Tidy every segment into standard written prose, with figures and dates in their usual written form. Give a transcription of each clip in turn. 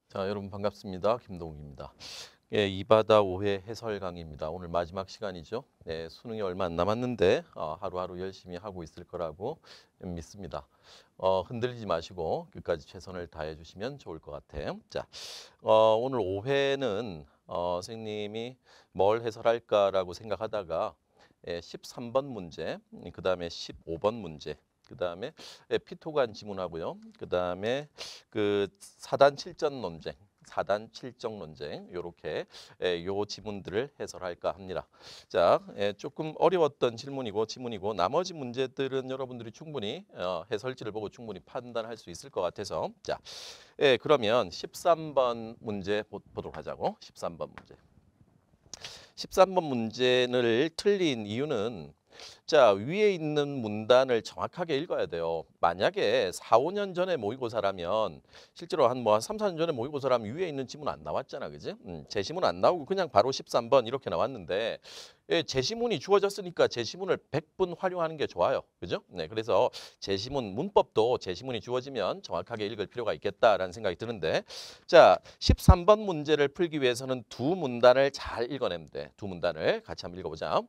자, 여러분 반갑습니다. 김동욱입니다. 예, 이바다 5회 해설 강의입니다. 오늘 마지막 시간이죠. 네, 수능이 얼마 안 남았는데 하루하루 열심히 하고 있을 거라고 믿습니다. 흔들리지 마시고 끝까지 최선을 다해 주시면 좋을 것 같아요. 자, 오늘 5회는 선생님이 뭘 해설할까라고 생각하다가 13번 문제, 그다음에 15번 문제, 그다음에 피토간 지문하고요. 그다음에 그 사단 칠전 논쟁, 사단 칠정 논쟁 요렇게 요 지문들을 해설할까 합니다. 자, 조금 어려웠던 질문이고 지문이고 나머지 문제들은 여러분들이 충분히 해설지를 보고 충분히 판단할 수 있을 것 같아서 자, 그러면 13번 문제 보도록 하자고. 13번 문제. 13번 문제를 틀린 이유는 자, 위에 있는 문단을 정확하게 읽어야 돼요. 만약에 4, 5년 전에 모의고사라면 실제로 한 3, 4년 전에 모의고사라면 위에 있는 지문 안 나왔잖아. 그지? 제시문 안 나오고 그냥 바로 13번 이렇게 나왔는데 제시문이 주어졌으니까 제시문을 100분 활용하는 게 좋아요. 그죠? 네, 그래서 제시문 문법도 제시문이 주어지면 정확하게 읽을 필요가 있겠다라는 생각이 드는데 자, 13번 문제를 풀기 위해서는 두 문단을 잘 읽어내면 돼. 두 문단을 같이 한번 읽어보자.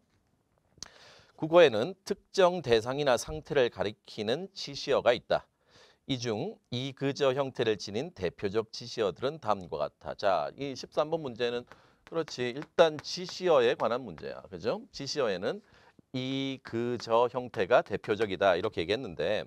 국어에는 특정 대상이나 상태를 가리키는 지시어가 있다. 이 중 이, 그저 형태를 지닌 대표적 지시어들은 다음과 같아. 자, 이 13번 문제는 그렇지. 일단 지시어에 관한 문제야. 그죠? 지시어에는 이, 그, 저 형태가 대표적이다. 이렇게 얘기했는데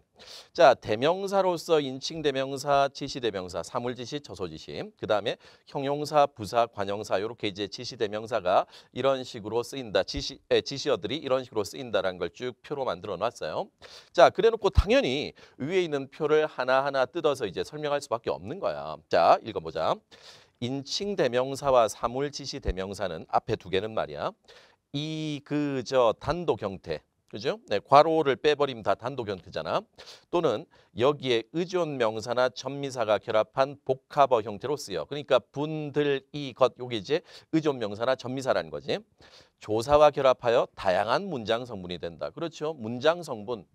자, 대명사로서 인칭대명사, 지시대명사, 사물지시, 처소지시 그다음에 형용사, 부사, 관형사 이렇게 이제 지시대명사가 이런 식으로 쓰인다. 지시어들이 이런 식으로 쓰인다라는 걸 쭉 표로 만들어 놨어요. 자, 그래놓고 당연히 위에 있는 표를 하나하나 뜯어서 이제 설명할 수밖에 없는 거야. 자, 읽어보자. 인칭대명사와 사물지시대명사는 앞에 두 개는 말이야. 이, 그, 저 단독 형태. 그죠? 네, 괄호를 빼버리면 다 단독 형태잖아. 또는 여기에 의존 명사나 전미사가 결합한 복합어 형태로 쓰여. 그러니까 분들, 이, 것, 요게 이제 의존 명사나 전미사라는 거지. 조사와 결합하여 다양한 문장 성분이 된다. 그렇죠? 문장 성분.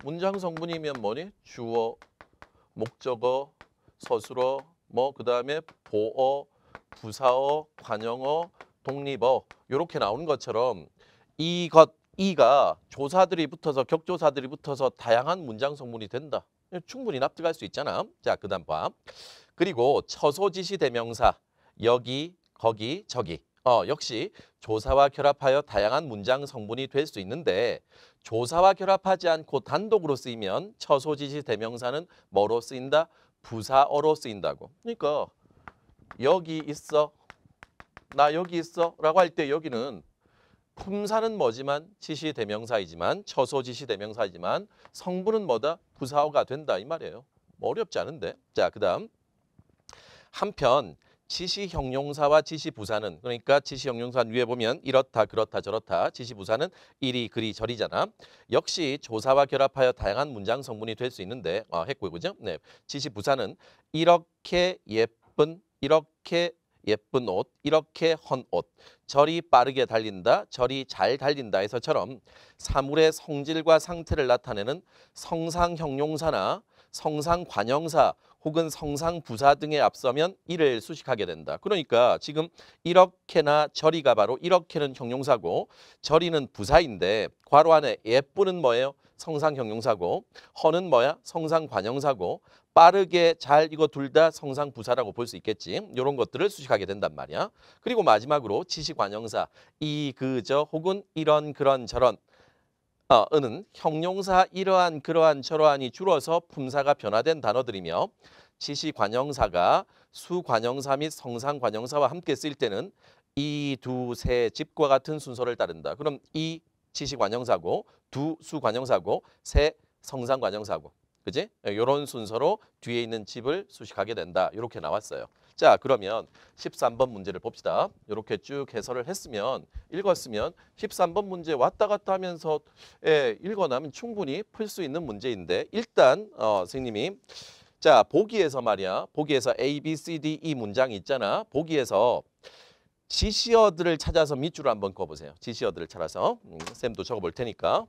문장 성분이면 뭐니? 주어, 목적어, 서술어, 뭐 그다음에 보어, 부사어, 관형어, 독립어 이렇게 나오는 것처럼 이가 조사들이 붙어서 격조사들이 붙어서 다양한 문장 성분이 된다. 충분히 납득할 수 있잖아. 자, 그다음 봐. 그리고 처소지시 대명사 여기, 거기, 저기. 역시 조사와 결합하여 다양한 문장 성분이 될 수 있는데 조사와 결합하지 않고 단독으로 쓰이면 처소지시 대명사는 뭐로 쓰인다? 부사어로 쓰인다고. 그러니까 여기 있어, 나 여기 있어 라고 할 때 여기는 품사는 뭐지만 지시대명사이지만 처소지시대명사이지만 성분은 뭐다? 부사어가 된다 이 말이에요. 뭐 어렵지 않은데. 자, 그다음 한편 지시형용사와 지시부사는 그러니까 지시형용사 위에 보면 이렇다 그렇다 저렇다 지시부사는 이리 그리 저리잖아. 역시 조사와 결합하여 다양한 문장 성분이 될 수 있는데 했고요. 그죠? 네. 지시부사는 이렇게 예쁜 옷, 이렇게 헌 옷, 저리 빠르게 달린다, 저리 잘 달린다 해서처럼 사물의 성질과 상태를 나타내는 성상형용사나 성상관형사 혹은 성상부사 등에 앞서면 이를 수식하게 된다. 그러니까 지금 이렇게나 저리가 바로 이렇게는 형용사고 저리는 부사인데 괄호 안에 예쁘는 뭐예요? 성상형용사고 허는 뭐야? 성상관형사고 빠르게 잘 이거 둘 다 성상부사라고 볼 수 있겠지. 이런 것들을 수식하게 된단 말이야. 그리고 마지막으로 지시관형사 이, 그, 저 혹은 이런 그런 저런 은은 형용사 이러한 그러한 저러한이 줄어서 품사가 변화된 단어들이며 지시관형사가 수관형사 및 성상관형사와 함께 쓰일 때는 이, 두, 세 집과 같은 순서를 따른다. 그럼 이 지시관형사고 두 수관형사고 세 성상관형사고 그지? 이런 순서로 뒤에 있는 집을 수식하게 된다. 이렇게 나왔어요. 자, 그러면 13번 문제를 봅시다. 이렇게 쭉 해설을 했으면 읽었으면 13번 문제 왔다 갔다 하면서 읽어나면 충분히 풀 수 있는 문제인데 일단 선생님이 자 보기에서 말이야. 보기에서 A, B, C, D, E 문장이 있잖아. 보기에서 지시어들을 찾아서 밑줄을 한번 그어보세요. 지시어들을 찾아서 쌤도 적어볼 테니까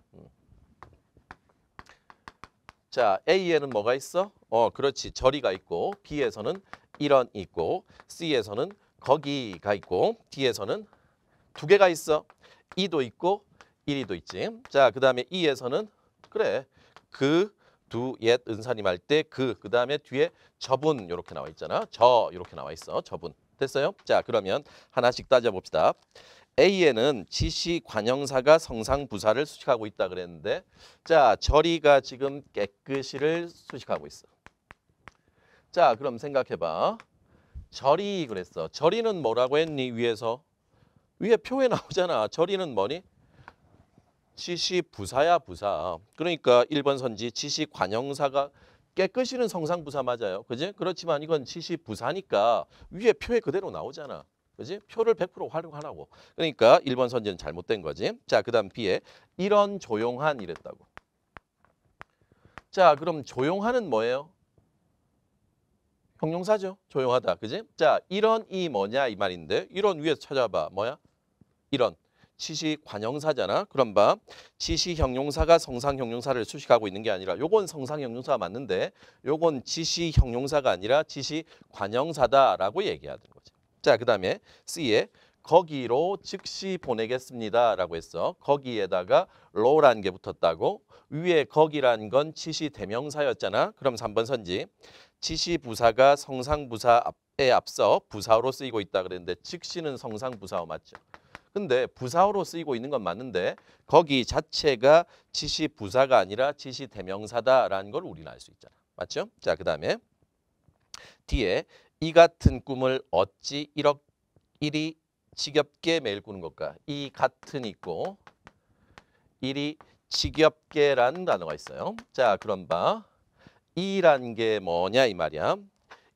자, A에는 뭐가 있어? 그렇지. 저리가 있고, B에서는 이런이 있고, C에서는 거기가 있고, D에서는 두 개가 있어. 2도 있고 1이도 있지. 자, 그다음에 E에서는 그래. 그, 두, 옛, 은사님 할 때 그다음에 뒤에 저분 이렇게 나와 있잖아. 저 이렇게 나와 있어. 저분. 됐어요? 자, 그러면 하나씩 따져봅시다. A에는 지시 관형사가 성상부사를 수식하고 있다 그랬는데 자, 저리가 지금 깨끗이를 수식하고 있어. 자, 그럼 생각해봐. 저리 그랬어. 저리는 뭐라고 했니? 위에서. 위에 표에 나오잖아. 저리는 뭐니? 지시 부사야 부사. 그러니까 1번 선지 지시 관형사가 깨끗이는 성상부사 맞아요. 그지? 그렇지만 이건 지시 부사니까 위에 표에 그대로 나오잖아. 그지? 표를 100% 활용하라고. 그러니까 1번 선지는 잘못된 거지. 자, 그다음 B에 이런 조용한 이랬다고. 자, 그럼 조용한은 뭐예요? 형용사죠. 조용하다. 그지? 자, 이런이 뭐냐 이 말인데 이런 위에서 찾아봐. 뭐야? 이런. 지시 관형사잖아. 그럼 봐. 지시 형용사가 성상 형용사를 수식하고 있는 게 아니라 요건 성상 형용사가 맞는데 요건 지시 형용사가 아니라 지시 관형사다라고 얘기하는 거지. 자, 그다음에 C에 거기로 즉시 보내겠습니다라고 했어. 거기에다가 로라는 게 붙었다고. 위에 거기란 건 지시 대명사였잖아. 그럼 3번 선지. 지시 부사가 성상 부사에 앞서 부사어로 쓰이고 있다 그랬는데 즉시는 성상 부사어 맞죠? 근데 부사어로 쓰이고 있는 건 맞는데 거기 자체가 지시 부사가 아니라 지시 대명사다라는 걸 우리는 알 수 있잖아. 맞죠? 자, 그다음에 뒤에 이 같은 꿈을 어찌 이리 지겹게 매일 꾸는 것과 이 같은 있고 이리 지겹게라는 단어가 있어요. 자, 그럼 봐. 이란 게 뭐냐 이 말이야.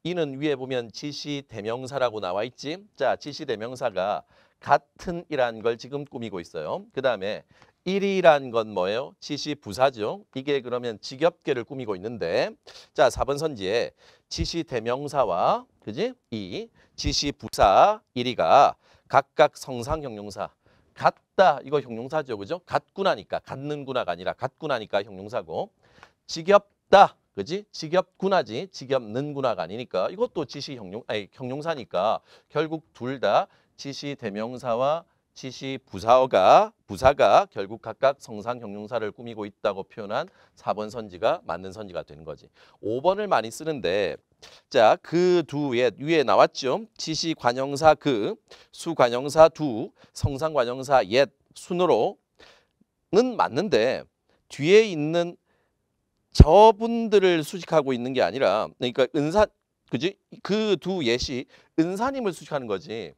이는 위에 보면 지시 대명사라고 나와 있지. 자, 지시 대명사가 같은 이란 걸 지금 꾸미고 있어요. 그다음에 일이란 건 뭐예요? 지시 부사죠. 이게 그러면 지겹게를 꾸미고 있는데 자, 4번 선지에 지시 대명사와 그지? 이 지시 부사 일이가 각각 성상 형용사 같다 이거 형용사죠. 그죠? 같구나니까 같는구나가 아니라 같구나니까 형용사고 지겹다 그지? 지겹구나지 지겹는구나가 아니니까 이것도 지시 형용사니까 결국 둘 다 지시 대명사와 지시 부사가 결국 각각 성상 형용사를 꾸미고 있다고 표현한 4번 선지가 맞는 선지가 되는 거지. 5번을 많이 쓰는데 자, 그 두에 위에 나왔죠. 지시 관형사 그, 수 관형사 두, 성상 관형사 옛 순으로는 맞는데 뒤에 있는 저분들을 수식하고 있는 게 아니라 그러니까 그지? 그 두 예시 은사님을 수식하는 거지.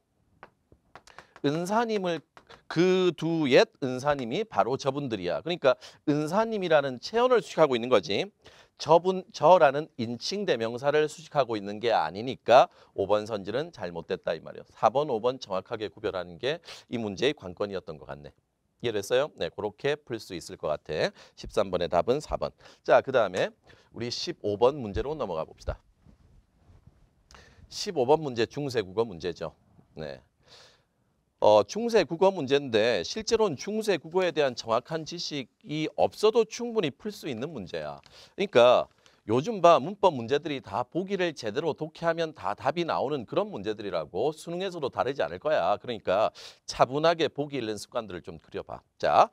은사님을 그 두 옛 은사님이 바로 저분들이야. 그러니까 은사님이라는 체언을 수식하고 있는 거지. 저라는 인칭 대명사를 수식하고 있는 게 아니니까 5번 선지는 잘못됐다 이 말이에요. 4번, 5번 정확하게 구별하는 게 이 문제의 관건이었던 것 같네. 이해됐어요? 네, 그렇게 풀 수 있을 것 같아. 13번의 답은 4번. 자, 그다음에 우리 15번 문제로 넘어가 봅시다. 15번 문제 중세 국어 문제죠. 네. 중세 국어 문제인데 실제로는 중세 국어에 대한 정확한 지식이 없어도 충분히 풀 수 있는 문제야. 그러니까 요즘 봐 문법 문제들이 다 보기를 제대로 독해하면 다 답이 나오는 그런 문제들이라고 수능에서도 다르지 않을 거야. 그러니까 차분하게 보기 읽는 습관들을 좀 들여봐. 자,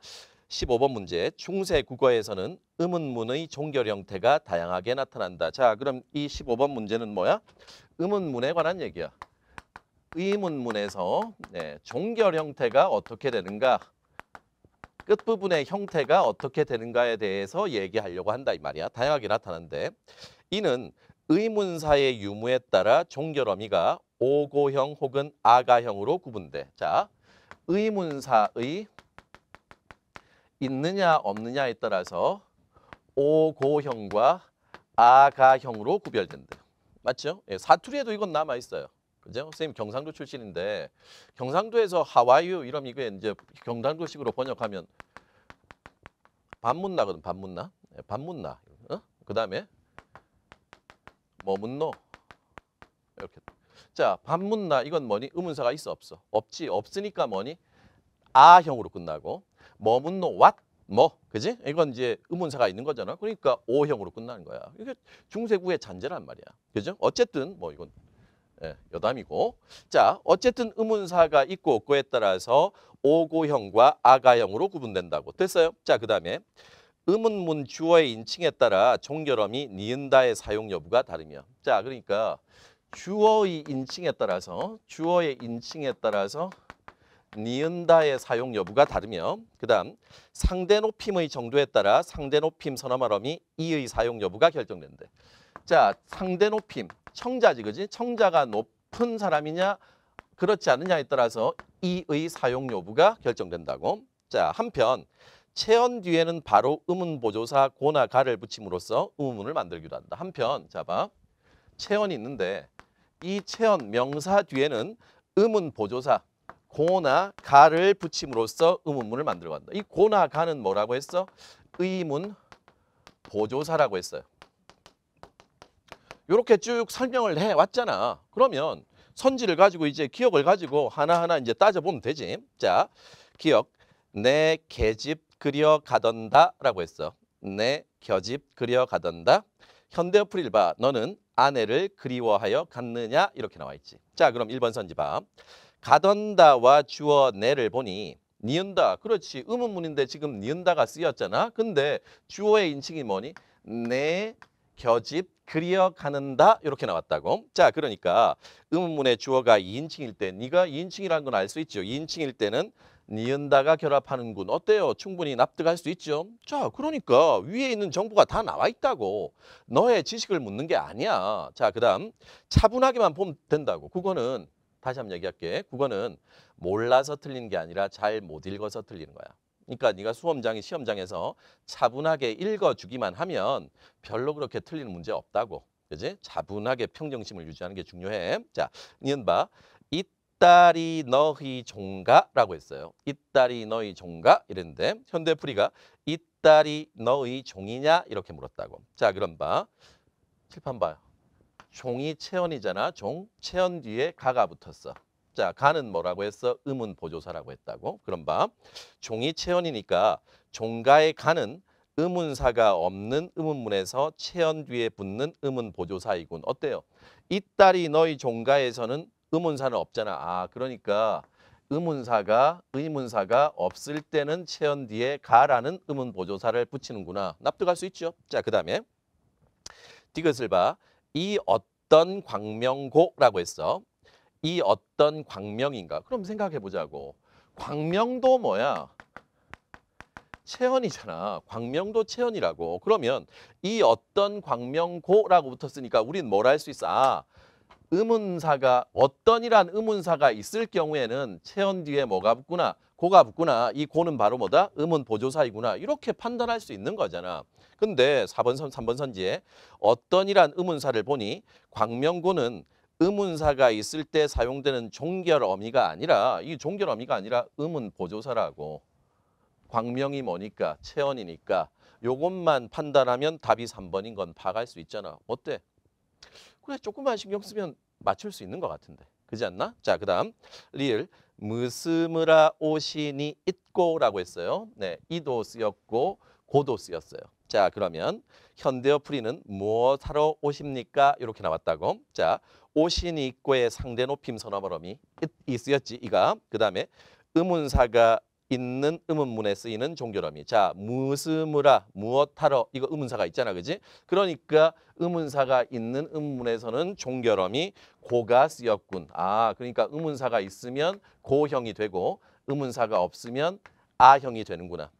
15번 문제. 중세 국어에서는 음운문의 종결 형태가 다양하게 나타난다. 자, 그럼 이 15번 문제는 뭐야? 음운문에 관한 얘기야. 의문문에서 종결 형태가 어떻게 되는가, 끝부분의 형태가 어떻게 되는가에 대해서 얘기하려고 한다 이 말이야. 다양하게 나타나는데 이는 의문사의 유무에 따라 종결 어미가 오고형 혹은 아가형으로 구분돼. 자, 의문사의 있느냐 없느냐에 따라서 오고형과 아가형으로 구별된다. 맞죠? 사투리에도 이건 남아 있어요. 그죠? 선생님 경상도 출신인데 경상도에서 하와이유 이러면 이게 이제 경상도식으로 번역하면 반문나거든. 반문나. 반문나. 그다음에 뭐 묻노? 이렇게. 자, 반문나 이건 뭐니? 의문사가 있어 없어? 없지. 없으니까 뭐니? 아형으로 끝나고 뭐 묻노? what? 뭐, 그지? 이건 이제 의문사가 있는 거잖아. 그러니까 O형으로 끝나는 거야. 이게 중세구의 잔재란 말이야. 그죠? 어쨌든 뭐 이건 여담이고. 자, 어쨌든 의문사가 있고 없고에 따라서 오고형과 아가형으로 구분된다고. 됐어요? 자, 그다음에 의문문 주어의 인칭에 따라 종결어미 니은다의 사용 여부가 다르며. 자, 그러니까 주어의 인칭에 따라서 니은다의 사용 여부가 다르며, 그다음 상대 높임의 정도에 따라 상대 높임 선어말어미 이의 사용 여부가 결정된대. 자, 상대 높임, 청자지, 그지? 청자가 높은 사람이냐 그렇지 않느냐에 따라서 이의 사용 여부가 결정된다고. 자, 한편 체언 뒤에는 바로 의문보조사 고나 가를 붙임으로써 의문문을 만들기도 한다. 한편, 자 봐, 체언이 있는데 이 체언 명사 뒤에는 의문보조사 고나 가를 붙임으로써 의문문을 만들어 간다. 이 고나 가는 뭐라고 했어? 의문보조사라고 했어요. 이렇게 쭉 설명을 해왔잖아. 그러면 선지를 가지고 이제 기억을 가지고 하나하나 이제 따져보면 되지. 자, 기억. 내 계집 그려 가던다라고 했어. 내 겨집 그려 가던다. 현대어 풀이를 봐. 너는 아내를 그리워하여 갔느냐? 이렇게 나와 있지. 자, 그럼 1번 선지 봐. 가던다와 주어 내를 보니 니은다. 그렇지. 의문문인데 지금 니은다가 쓰였잖아. 근데 주어의 인칭이 뭐니? 내 겨집 그리어 가는다 이렇게 나왔다고. 자, 그러니까 의문문의 주어가 2인칭일 때 네가 2인칭이라는 건 알 수 있죠. 2인칭일 때는 니은다가 결합하는군. 어때요? 충분히 납득할 수 있죠. 자, 그러니까 위에 있는 정보가 다 나와 있다고. 너의 지식을 묻는 게 아니야. 자, 그다음 차분하게만 보면 된다고. 국어는 다시 한번 얘기할게. 국어는 몰라서 틀린 게 아니라 잘 못 읽어서 틀리는 거야. 그러니까 네가 시험장에서 차분하게 읽어주기만 하면 별로 그렇게 틀리는 문제 없다고. 그지? 차분하게 평정심을 유지하는 게 중요해. 자, 니은 봐. 이딸이 너희 종가라고 했어요. 이딸이 너희 종가 이랬는데 현대풀이가 이딸이 너희 종이냐 이렇게 물었다고. 자, 그럼 봐. 칠판 봐요. 종이 체언이잖아. 종. 체언 뒤에 가가 붙었어. 자, 가는 뭐라고 했어? 의문보조사라고 했다고. 그럼 봐. 종이 체언이니까 종가의 가는 의문사가 없는 의문문에서 체언 뒤에 붙는 의문보조사이군. 어때요? 이딸이 너희 종가에서는 의문사는 없잖아. 아, 그러니까 의문사가 없을 때는 체언 뒤에 가라는 의문보조사를 붙이는구나. 납득할 수 있죠? 자, 그 다음에 디귿을 봐. 이 어떤 광명고라고 했어. 이 어떤 광명인가? 그럼 생각해 보자고. 광명도 뭐야? 체언이잖아. 광명도 체언이라고. 그러면 이 어떤 광명고라고 붙었으니까 우린 뭘 할 수 있어? 아, 의문사가 어떤이란 의문사가 있을 경우에는 체언 뒤에 뭐가 붙구나? 고가 붙구나. 이 고는 바로 뭐다? 의문보조사이구나. 이렇게 판단할 수 있는 거잖아. 근데 3번 선지에 어떤이란 의문사를 보니 광명고는 의문사가 있을 때 사용되는 종결 어미가 아니라 이 종결 어미가 아니라 의문보조사라고. 광명이 뭐니까? 체언이니까. 요것만 판단하면 답이 3번인 건 파악할 수 있잖아. 어때? 그래, 조금만 신경 쓰면 맞출 수 있는 것 같은데. 그렇지 않나? 자, 그 다음 리을 무스무라 오신이 있고라고 했어요. 네, 이도 쓰였고 고도 쓰였어요. 자, 그러면 현대어 풀이는 무엇하러 오십니까? 이렇게 나왔다고. 자, 오신이 있고의 상대 높임 선어말어미 이 쓰였지, 이가. 그 다음에 의문사가 있는 의문문에 쓰이는 종결어미. 자, 무스무라 무엇하러 이거 의문사가 있잖아, 그지? 그러니까 의문사가 있는 의문문에서는 종결어미 고가 쓰였군. 아, 그러니까 의문사가 있으면 고형이 되고 의문사가 없으면 아형이 되는구나.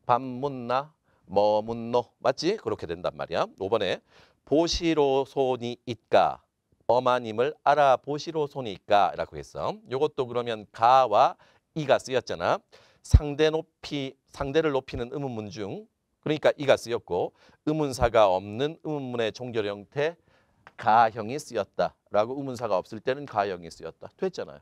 밤문나 머문노 맞지? 그렇게 된단 말이야. 5번에 보시로손이 있까 어마님을 알아보시로손이 있까 라고 했어. 요것도 그러면 가와 이가 쓰였잖아. 상대를 높이는 의문문 중 그러니까 이가 쓰였고 의문사가 없는 의문문의 종결 형태 가형이 쓰였다라고 의문사가 없을 때는 가형이 쓰였다. 됐잖아요.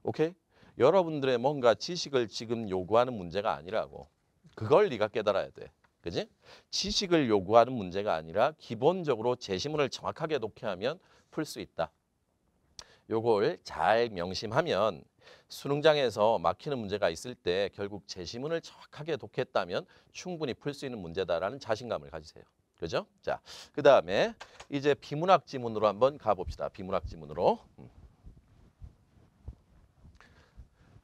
오케이? 여러분들의 뭔가 지식을 지금 요구하는 문제가 아니라고. 그걸 네가 깨달아야 돼. 그지? 지식을 요구하는 문제가 아니라 기본적으로 제시문을 정확하게 독해하면 풀 수 있다. 요걸 잘 명심하면 수능장에서 막히는 문제가 있을 때 결국 제시문을 정확하게 독했다면 충분히 풀 수 있는 문제다라는 자신감을 가지세요. 그죠? 자, 그 다음에 이제 비문학 지문으로 한번 가봅시다. 비문학 지문으로.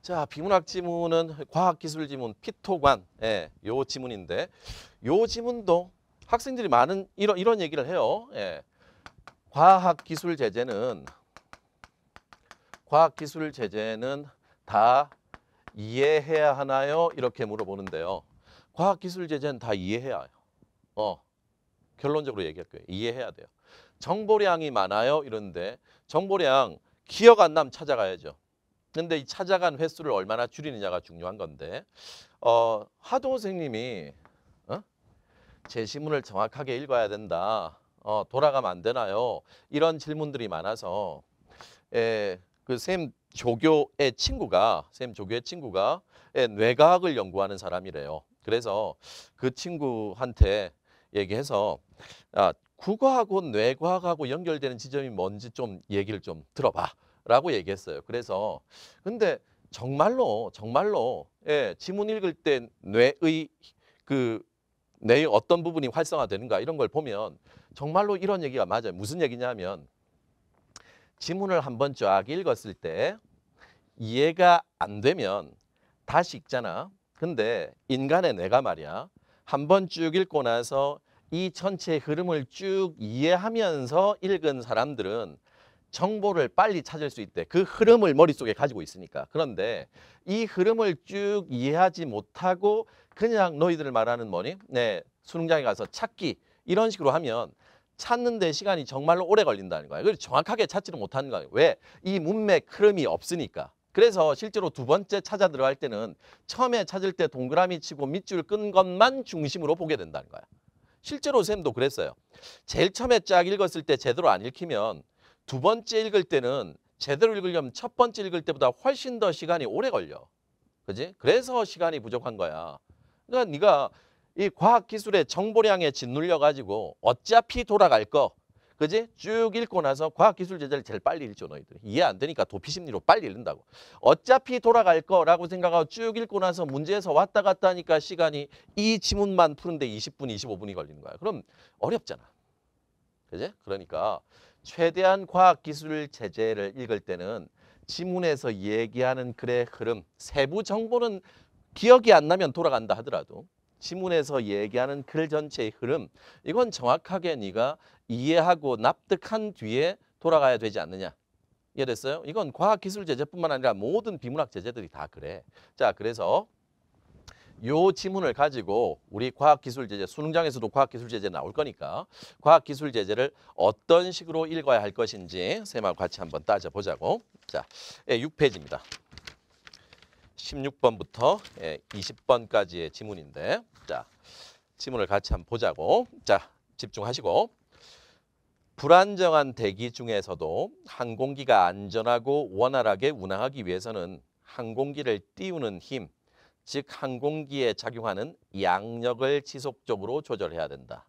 자, 비문학 지문은 과학기술 지문, 피토관, 예, 요 지문인데, 요 지문도 학생들이 많은 이런 얘기를 해요. 예. 과학기술 제재는 다 이해해야 하나요? 이렇게 물어보는데요. 과학기술 제재는 다 이해해야 해요. 결론적으로 얘기할 거예요. 이해해야 돼요. 정보량이 많아요? 이런데 정보량 기억 안 나면 찾아가야죠. 근데 이 찾아간 횟수를 얼마나 줄이느냐가 중요한 건데 하동호 선생님이 제시문을 정확하게 읽어야 된다. 돌아가면 안 되나요? 이런 질문들이 많아서 그 쌤 조교의 친구가 뇌과학을 연구하는 사람이래요. 그래서 그 친구한테 얘기해서 국어하고 뇌과학하고 연결되는 지점이 뭔지 좀 얘기를 좀 들어봐 라고 얘기했어요. 그래서 근데 정말로 지문 읽을 때 뇌의 어떤 부분이 활성화되는가 이런 걸 보면 정말로 이런 얘기가 맞아요. 무슨 얘기냐면 지문을 한번 쫙 읽었을 때 이해가 안 되면 다시 읽잖아. 근데 인간의 뇌가 말이야. 한번 쭉 읽고 나서 이 전체의 흐름을 쭉 이해하면서 읽은 사람들은 정보를 빨리 찾을 수 있대. 그 흐름을 머릿속에 가지고 있으니까. 그런데 이 흐름을 쭉 이해하지 못하고 그냥 너희들 말하는 뭐니? 네, 수능장에 가서 찾기 이런 식으로 하면 찾는 데 시간이 정말로 오래 걸린다는 거야. 그래서 정확하게 찾지를 못하는 거야. 왜? 이 문맥 흐름이 없으니까. 그래서 실제로 두 번째 찾아 들어갈 때는 처음에 찾을 때 동그라미 치고 밑줄 끈 것만 중심으로 보게 된다는 거야. 실제로 쌤도 그랬어요. 제일 처음에 쫙 읽었을 때 제대로 안 읽히면 두 번째 읽을 때는 제대로 읽으려면 첫 번째 읽을 때보다 훨씬 더 시간이 오래 걸려. 그지? 그래서 시간이 부족한 거야. 그러니까 네가 이 과학기술의 정보량에 짓눌려 가지고 어차피 돌아갈 거. 그지? 쭉 읽고 나서 과학기술 제재를 제일 빨리 읽죠, 너희들이. 이해 안 되니까 도피심리로 빨리 읽는다고. 어차피 돌아갈 거라고 생각하고 쭉 읽고 나서 문제에서 왔다 갔다 하니까 시간이 이 지문만 푸는데 20분, 25분이 걸리는 거야. 그럼 어렵잖아. 그지? 그러니까 최대한 과학기술 제재를 읽을 때는 지문에서 얘기하는 글의 흐름, 세부 정보는 기억이 안 나면 돌아간다 하더라도 지문에서 얘기하는 글 전체의 흐름, 이건 정확하게 네가 이해하고 납득한 뒤에 돌아가야 되지 않느냐. 이해됐어요? 이건 과학기술 제재뿐만 아니라 모든 비문학 제재들이 다 그래. 자, 그래서 요 지문을 가지고 우리 과학기술제재, 수능장에서도 과학기술제재 나올 거니까 과학기술 제재를 어떤 식으로 읽어야 할 것인지 쌤하고 같이 한번 따져보자고. 자, 6페이지입니다. 16번부터 20번까지의 지문인데, 자, 지문을 같이 한번 보자고. 자, 집중하시고. 불안정한 대기 중에서도 항공기가 안전하고 원활하게 운항하기 위해서는 항공기를 띄우는 힘, 즉 항공기에 작용하는 양력을 지속적으로 조절해야 된다.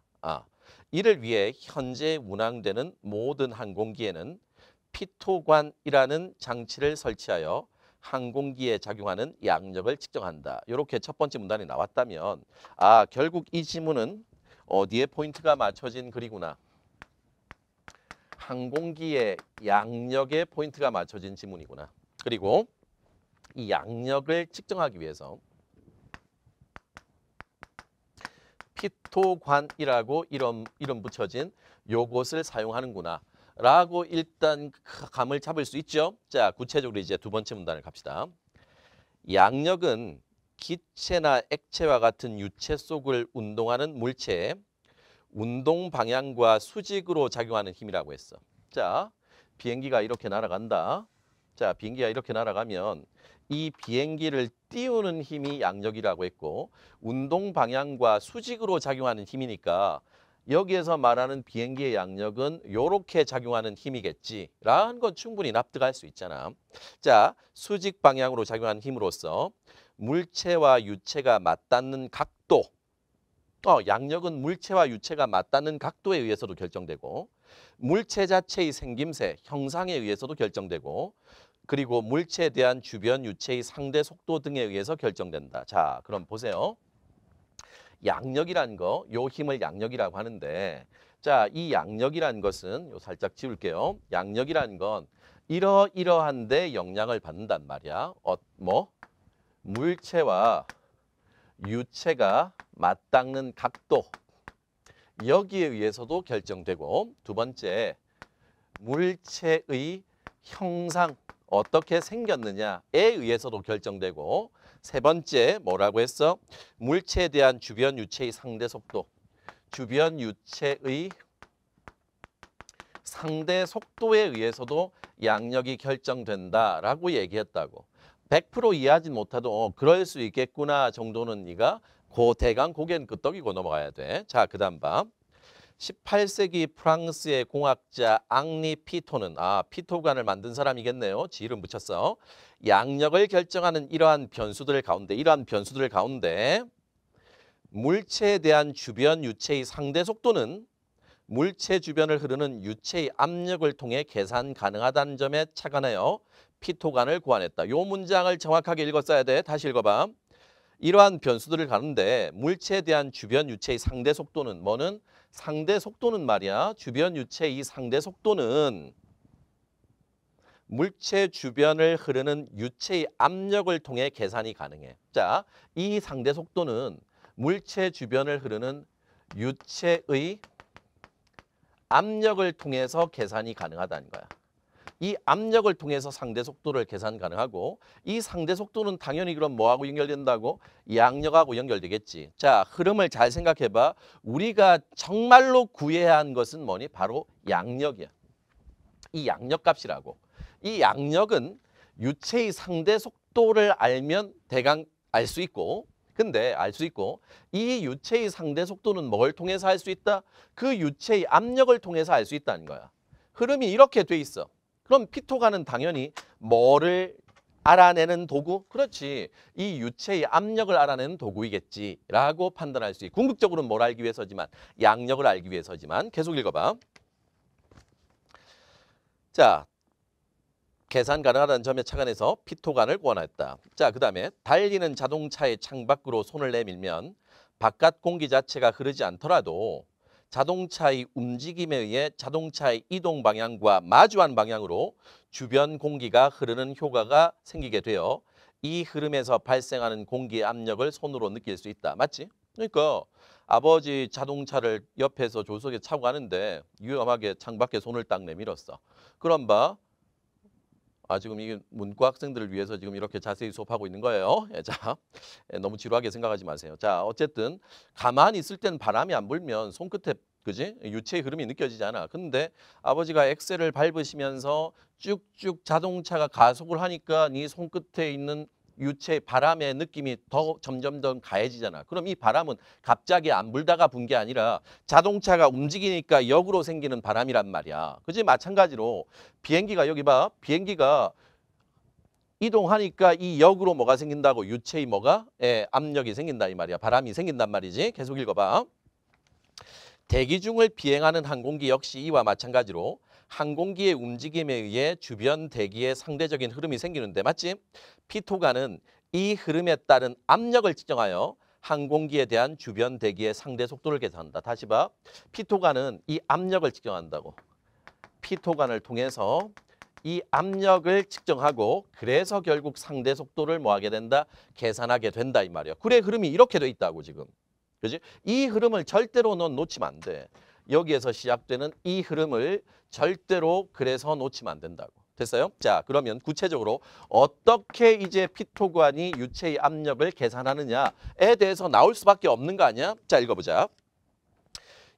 이를 위해 현재 운항되는 모든 항공기에는 피토관이라는 장치를 설치하여 항공기에 작용하는 양력을 측정한다. 이렇게 첫 번째 문단이 나왔다면 결국 이 지문은 어디에 포인트가 맞춰진 글이구나. 항공기의 양력에 포인트가 맞춰진 지문이구나. 그리고 이 양력을 측정하기 위해서 피토관이라고 이름 붙여진 요것을 사용하는구나 라고 일단 감을 잡을 수 있죠. 자, 구체적으로 이제 두 번째 문단을 갑시다. 양력은 기체나 액체와 같은 유체 속을 운동하는 물체의 운동 방향과 수직으로 작용하는 힘이라고 했어. 자, 비행기가 이렇게 날아간다. 자, 비행기가 이렇게 날아가면 이 비행기를 띄우는 힘이 양력이라고 했고 운동 방향과 수직으로 작용하는 힘이니까 여기에서 말하는 비행기의 양력은 이렇게 작용하는 힘이겠지라는 건 충분히 납득할 수 있잖아. 자, 수직 방향으로 작용하는 힘으로써 물체와 유체가 맞닿는 각도, 양력은 물체와 유체가 맞닿는 각도에 의해서도 결정되고 물체 자체의 생김새, 형상에 의해서도 결정되고 그리고 물체에 대한 주변 유체의 상대 속도 등에 의해서 결정된다. 자, 그럼 보세요. 양력이라는 거, 요 힘을 양력이라고 하는데, 자, 이 양력이라는 것은 요 살짝 지울게요. 양력이라는 건 이러이러한데 영향을 받는단 말이야. 물체와 유체가 맞닿는 각도, 여기에 의해서도 결정되고, 두 번째, 물체의 형상, 어떻게 생겼느냐에 의해서도 결정되고, 세 번째 뭐라고 했어? 물체에 대한 주변 유체의 상대 속도, 주변 유체의 상대 속도에 의해서도 양력이 결정된다라고 얘기했다고. 100% 이해하지 못해도 그럴 수 있겠구나 정도는 네가 대강 고개는 끄덕이고 넘어가야 돼. 자, 그 다음 봐. 18세기 프랑스의 공학자 앙리 피토는 피토관을 만든 사람이겠네요. 지 이름 붙였어. 양력을 결정하는 이러한 변수들 가운데 물체에 대한 주변 유체의 상대 속도는 물체 주변을 흐르는 유체의 압력을 통해 계산 가능하다는 점에 착안하여 피토관을 구하냈다. 요 문장을 정확하게 읽었어야 돼. 다시 읽어봐. 이러한 변수들을 가는데 물체에 대한 주변 유체의 상대 속도는 뭐는? 상대 속도는 말이야. 주변 유체의 이 상대 속도는 물체 주변을 흐르는 유체의 압력을 통해 계산이 가능해. 자, 이 상대 속도는 물체 주변을 흐르는 유체의 압력을 통해서 계산이 가능하다는 거야. 이 압력을 통해서 상대 속도를 계산 가능하고, 이 상대 속도는 당연히 그럼 뭐하고 연결된다고? 양력하고 연결되겠지. 자, 흐름을 잘 생각해봐. 우리가 정말로 구해야 하는 것은 뭐니? 바로 양력이야. 이 양력값이라고. 이 양력은 유체의 상대 속도를 알면 대강 알 수 있고, 이 유체의 상대 속도는 뭘 통해서 알 수 있다? 그 유체의 압력을 통해서 알 수 있다는 거야. 흐름이 이렇게 돼 있어. 그럼 피토관은 당연히 뭐를 알아내는 도구? 그렇지. 이 유체의 압력을 알아내는 도구이겠지라고 판단할 수 있고, 궁극적으로는 뭘 알기 위해서지만, 양력을 알기 위해서지만. 계속 읽어봐. 자, 계산 가능하다는 점에 착안해서 피토관을 구원했다. 자, 그 다음에 달리는 자동차의 창밖으로 손을 내밀면 바깥 공기 자체가 흐르지 않더라도 자동차의 움직임에 의해 자동차의 이동 방향과 마주한 방향으로 주변 공기가 흐르는 효과가 생기게 되어 이 흐름에서 발생하는 공기의 압력을 손으로 느낄 수 있다. 맞지? 그러니까 아버지 자동차를 옆에서 조수석에 차고 가는데 위험하게 창밖에 손을 딱 내밀었어. 그럼 봐. 지금 이게 문과 학생들을 위해서 지금 이렇게 자세히 수업하고 있는 거예요. 자, 너무 지루하게 생각하지 마세요. 자, 어쨌든 가만히 있을 때는 바람이 안 불면 손끝에 그지? 유체의 흐름이 느껴지잖아. 근데 아버지가 엑셀을 밟으시면서 쭉쭉 자동차가 가속을 하니까 네 손끝에 있는 유체 바람의 느낌이 더 점점 더 가해지잖아. 그럼 이 바람은 갑자기 안 불다가 분 게 아니라 자동차가 움직이니까 역으로 생기는 바람이란 말이야. 그지? 마찬가지로 비행기가 여기 봐. 비행기가 이동하니까 이 역으로 뭐가 생긴다고? 유체의 뭐가? 압력이 생긴다 이 말이야. 바람이 생긴단 말이지. 계속 읽어봐. 대기 중을 비행하는 항공기 역시 이와 마찬가지로 항공기의 움직임에 의해 주변 대기의 상대적인 흐름이 생기는데 맞지? 피토관은 이 흐름에 따른 압력을 측정하여 항공기에 대한 주변 대기의 상대 속도를 계산한다. 다시 봐. 피토관은 이 압력을 측정한다고. 피토관을 통해서 이 압력을 측정하고 그래서 결국 상대 속도를 뭐 하게 된다? 계산하게 된다 이 말이야. 그래 흐름이 이렇게 돼 있다고 지금. 그지? 이 흐름을 절대로 넌 놓치면 안 돼. 여기에서 시작되는 이 흐름을 절대로 그래서 놓치면 안 된다고. 됐어요? 자, 그러면 구체적으로 어떻게 이제 피토관이 유체의 압력을 계산하느냐에 대해서 나올 수밖에 없는 거 아니야? 자, 읽어보자.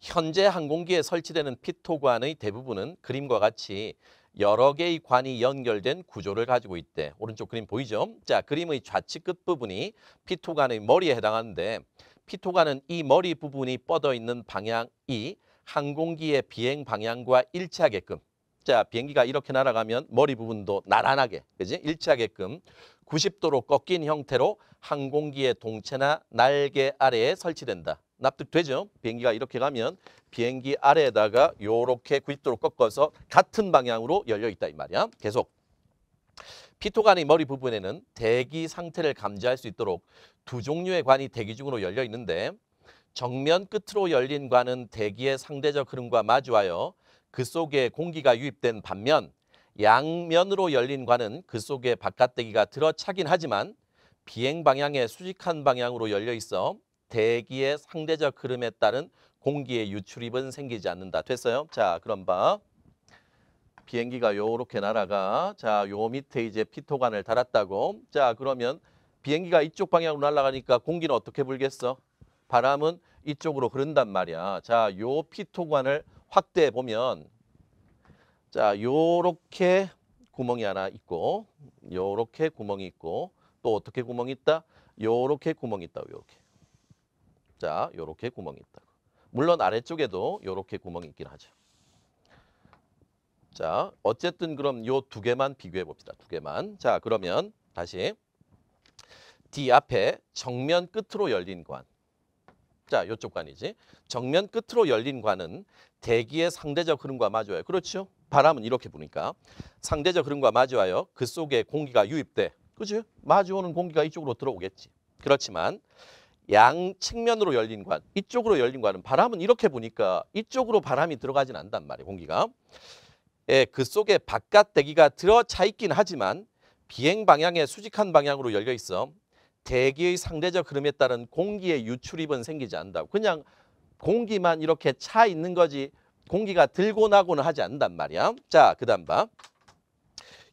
현재 항공기에 설치되는 피토관의 대부분은 그림과 같이 여러 개의 관이 연결된 구조를 가지고 있대. 오른쪽 그림 보이죠? 자, 그림의 좌측 끝부분이 피토관의 머리에 해당하는데 피토관은 이 머리 부분이 뻗어 있는 방향이 항공기의 비행 방향과 일치하게끔, 자, 비행기가 이렇게 날아가면 머리 부분도 나란하게, 그지? 일치하게끔 90도로 꺾인 형태로 항공기의 동체나 날개 아래에 설치된다. 납득되죠? 비행기가 이렇게 가면 비행기 아래에다가 요렇게 90도로 꺾어서 같은 방향으로 열려 있다 이 말이야. 계속. 피토관의 머리 부분에는 대기 상태를 감지할 수 있도록 두 종류의 관이 대기 중으로 열려 있는데 정면 끝으로 열린 관은 대기의 상대적 흐름과 마주하여 그 속에 공기가 유입된 반면 양면으로 열린 관은 그 속에 바깥 대기가 들어차긴 하지만 비행 방향의 수직한 방향으로 열려 있어 대기의 상대적 흐름에 따른 공기의 유출입은 생기지 않는다. 됐어요? 자, 그럼 봐. 비행기가 요렇게 날아가. 자, 요 밑에 이제 피토관을 달았다고. 자, 그러면 비행기가 이쪽 방향으로 날아가니까 공기는 어떻게 불겠어? 바람은 이쪽으로 흐른단 말이야. 자, 요 피토관을 확대해 보면 자, 요렇게 구멍이 하나 있고 요렇게 구멍이 있고 또 어떻게 구멍이 있다? 요렇게 구멍이 있다고 요렇게. 자, 요렇게 구멍이 있다고. 물론 아래쪽에도 요렇게 구멍이 있긴 하죠. 자, 어쨌든 그럼 요 두 개만 비교해 봅시다. 두 개만. 자, 그러면 다시 D 앞에 정면 끝으로 열린 관. 자, 요쪽 관이지. 정면 끝으로 열린 관은 대기의 상대적 흐름과 마주하여. 그렇죠? 바람은 이렇게 부니까 상대적 흐름과 마주하여 그 속에 공기가 유입돼. 그죠? 마주오는 공기가 이쪽으로 들어오겠지. 그렇지만 양 측면으로 열린 관, 이쪽으로 열린 관은 바람은 이렇게 부니까 이쪽으로 바람이 들어가진 않단 말이에요. 공기가. 예, 그 속에 바깥 대기가 들어차 있긴 하지만 비행 방향의 수직한 방향으로 열려 있어 대기의 상대적 흐름에 따른 공기의 유출입은 생기지 않는다고. 그냥 공기만 이렇게 차 있는 거지 공기가 들고 나고는 하지 않는단 말이야. 자, 그 다음 봐.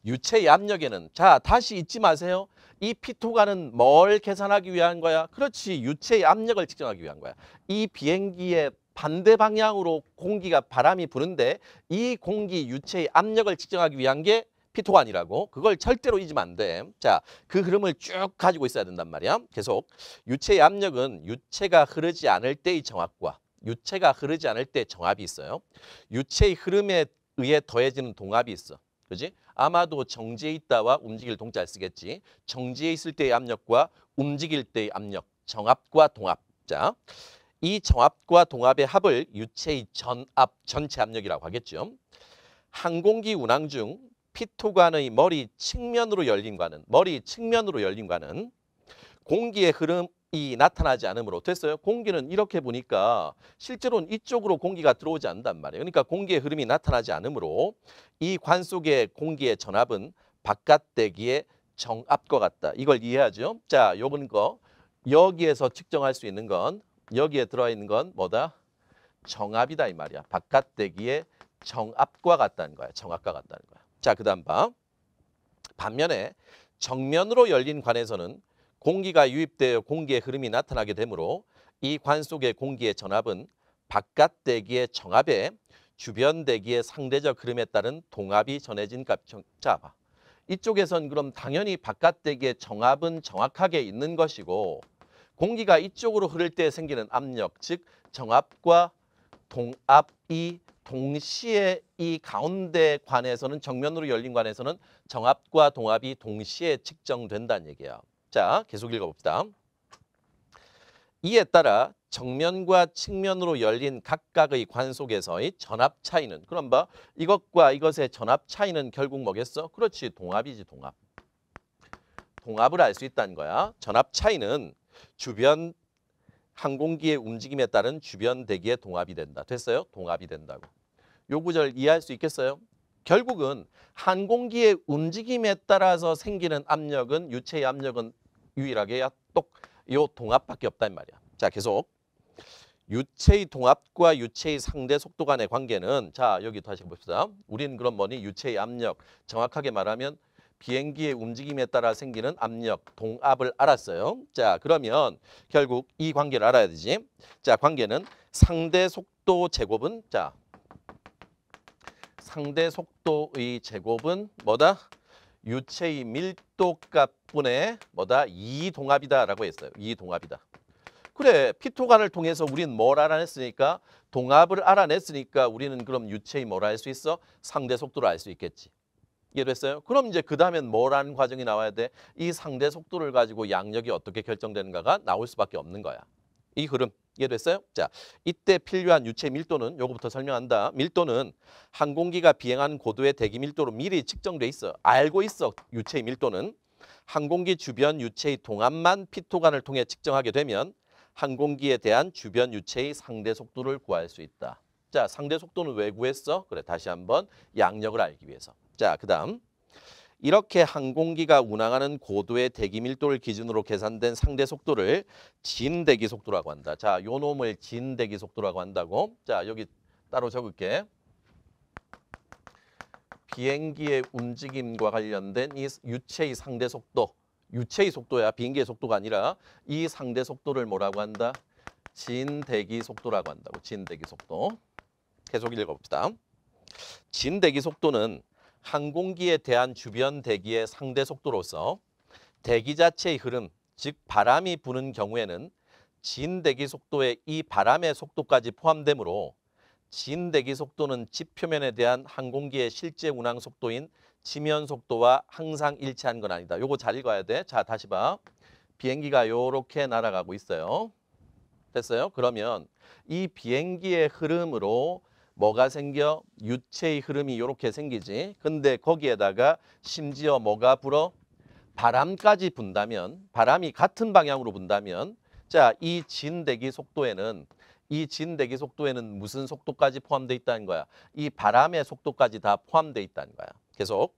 유체의 압력에는 자, 다시 잊지 마세요. 이 피토관은 뭘 계산하기 위한 거야? 그렇지, 유체의 압력을 측정하기 위한 거야. 이 비행기의 반대 방향으로 공기가 바람이 부는데 이 공기 유체의 압력을 측정하기 위한 게 피토관이라고. 그걸 절대로 잊으면 안 돼. 자, 그 흐름을 쭉 가지고 있어야 된단 말이야. 계속 유체의 압력은 유체가 흐르지 않을 때의 정압과 유체가 흐르지 않을 때 정압이 있어요. 유체의 흐름에 의해 더해지는 동압이 있어. 그지? 아마도 정지해 있다와 움직일 동자를 쓰겠지. 정지해 있을 때의 압력과 움직일 때의 압력, 정압과 동압. 자, 이 정압과 동압의 합을 유체의 전압, 전체 압력이라고 하겠죠. 항공기 운항 중 피토관의 머리 측면으로 열린 관은 공기의 흐름이 나타나지 않으므로 됐어요. 공기는 이렇게 보니까 실제로는 이쪽으로 공기가 들어오지 않는단 말이에요. 그러니까 공기의 흐름이 나타나지 않으므로 이 관 속의 공기의 전압은 바깥 대기의 정압과 같다. 이걸 이해하죠? 자, 요번 거 여기에서 측정할 수 있는 건 여기에 들어와 있는 건 뭐다? 정압이다 이 말이야. 바깥 대기의 정압과 같다는 거야. 정압과 같다는 거야. 자, 그 다음 봐. 반면에 정면으로 열린 관에서는 공기가 유입되어 공기의 흐름이 나타나게 되므로 이 관 속의 공기의 전압은 바깥 대기의 정압에 주변 대기의 상대적 흐름에 따른 동압이 전해진 값. 자, 봐. 이쪽에선 그럼 당연히 바깥 대기의 정압은 정확하게 있는 것이고 공기가 이쪽으로 흐를 때 생기는 압력, 즉 정압과 동압이 동시에 이 가운데 관에서는 정면으로 열린 관에서는 정압과 동압이 동시에 측정된다는 얘기야. 자, 계속 읽어봅시다. 이에 따라 정면과 측면으로 열린 각각의 관 속에서의 전압 차이는 그럼 봐. 이것과 이것의 전압 차이는 결국 뭐겠어? 그렇지, 동압이지, 동압. 동압을 알 수 있다는 거야. 전압 차이는 주변 항공기의 움직임에 따른 주변 대기의 동압이 된다. 됐어요? 동압이 된다고. 요 구절 이해할 수 있겠어요? 결국은 항공기의 움직임에 따라서 생기는 압력은 유체의 압력은 유일하게 요 동압밖에 없단 말이야. 자, 계속. 유체의 동압과 유체의 상대 속도 간의 관계는 자, 여기 다시 봅시다. 우리는 그럼 뭐니? 유체의 압력. 정확하게 말하면 비행기의 움직임에 따라 생기는 압력, 동압을 알았어요. 자, 그러면 결국 이 관계를 알아야 되지. 자, 관계는 상대 속도 제곱은 자, 상대 속도의 제곱은 뭐다? 유체의 밀도값분의 뭐다? 이동압이다라고 했어요. 이동압이다. 그래, 피토관을 통해서 우리는 뭘 알아냈으니까 동압을 알아냈으니까 우리는 그럼 유체의 뭘 알 수 있어? 상대 속도를 알 수 있겠지. 이해됐어요? 그럼 이제 그 다음엔 뭘 하는 과정이 나와야 돼? 이 상대 속도를 가지고 양력이 어떻게 결정되는가가 나올 수밖에 없는 거야. 이 흐름 이해됐어요? 자, 이때 필요한 유체 밀도는 요거부터 설명한다. 밀도는 항공기가 비행하는 고도의 대기 밀도로 미리 측정돼 있어. 알고 있어. 유체의 밀도는 항공기 주변 유체의 동압만 피토관을 통해 측정하게 되면 항공기에 대한 주변 유체의 상대 속도를 구할 수 있다. 자, 상대 속도는 왜 구했어? 그래, 다시 한번 양력을 알기 위해서. 자, 그다음 이렇게 항공기가 운항하는 고도의 대기 밀도를 기준으로 계산된 상대 속도를 진대기 속도라고 한다. 자, 요 놈을 진대기 속도라고 한다고. 자, 여기 따로 적을게. 비행기의 움직임과 관련된 이 유체의 상대 속도, 유체의 속도야. 비행기의 속도가 아니라 이 상대 속도를 뭐라고 한다? 진대기 속도라고 한다고. 진대기 속도. 계속 읽어봅시다. 진대기 속도는 항공기에 대한 주변 대기의 상대 속도로서 대기 자체의 흐름, 즉 바람이 부는 경우에는 진대기 속도에 이 바람의 속도까지 포함되므로 진대기 속도는 지표면에 대한 항공기의 실제 운항 속도인 지면 속도와 항상 일치하는 건 아니다. 요거 잘 읽어야 돼. 자, 다시 봐. 비행기가 요렇게 날아가고 있어요. 됐어요? 그러면 이 비행기의 흐름으로 뭐가 생겨? 유체의 흐름이 이렇게 생기지. 근데 거기에다가 심지어 뭐가 불어? 바람까지 분다면, 바람이 같은 방향으로 분다면, 자, 이 진대기 속도에는 무슨 속도까지 포함되어 있다는 거야? 이 바람의 속도까지 다 포함되어 있다는 거야. 계속.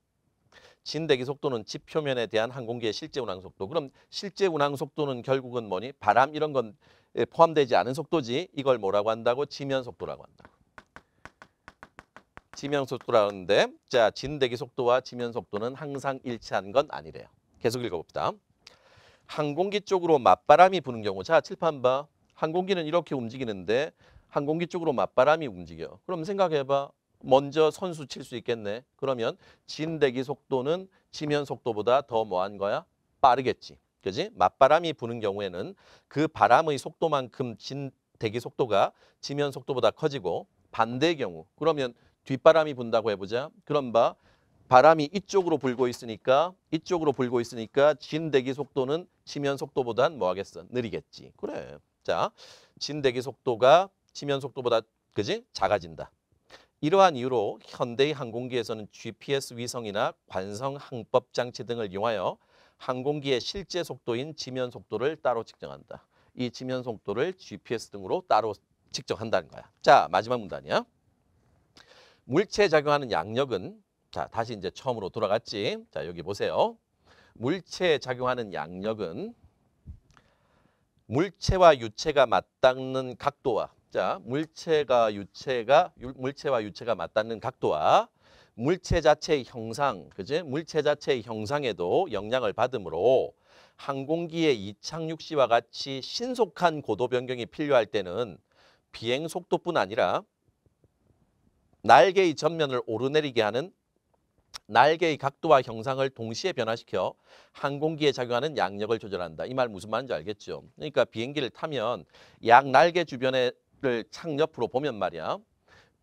진대기 속도는 지표면에 대한 항공기의 실제 운항 속도. 그럼 실제 운항 속도는 결국은 뭐니? 바람 이런 건 포함되지 않은 속도지. 이걸 뭐라고 한다고? 지면 속도라고 한다. 지면 속도라고 하는데, 자, 진대기 속도와 지면 속도는 항상 일치하는 건 아니래요. 계속 읽어봅시다. 항공기 쪽으로 맞바람이 부는 경우, 자, 칠판 봐. 항공기는 이렇게 움직이는데 항공기 쪽으로 맞바람이 움직여. 그럼 생각해봐. 먼저 선수 칠 수 있겠네. 그러면 진대기 속도는 지면 속도보다 더 뭐한 거야? 빠르겠지. 그지? 맞바람이 부는 경우에는 그 바람의 속도만큼 진대기 속도가 지면 속도보다 커지고 반대의 경우, 그러면 뒷바람이 분다고 해보자. 그럼 봐. 바람이 이쪽으로 불고 있으니까 진대기 속도는 지면 속도보단 뭐 하겠어? 느리겠지. 그래. 자, 진대기 속도가 지면 속도보다 그지? 작아진다. 이러한 이유로 현대의 항공기에서는 GPS 위성이나 관성 항법 장치 등을 이용하여 항공기의 실제 속도인 지면 속도를 따로 측정한다. 이 지면 속도를 GPS 등으로 따로 측정한다는 거야. 자, 마지막 문단이야. 물체에 작용하는 양력은, 자, 다시 이제 처음으로 돌아갔지. 자, 여기 보세요. 물체에 작용하는 양력은 물체와 유체가 맞닿는 각도와, 자, 물체와 유체가 맞닿는 각도와 물체 자체의 형상, 그지? 물체 자체의 형상에도 영향을 받으므로 항공기의 이착륙 시와 같이 신속한 고도 변경이 필요할 때는 비행 속도뿐 아니라 날개의 전면을 오르내리게 하는 날개의 각도와 형상을 동시에 변화시켜 항공기에 작용하는 양력을 조절한다. 이 말 무슨 말인지 알겠죠? 그러니까 비행기를 타면 양 날개 주변을 창 옆으로 보면 말이야.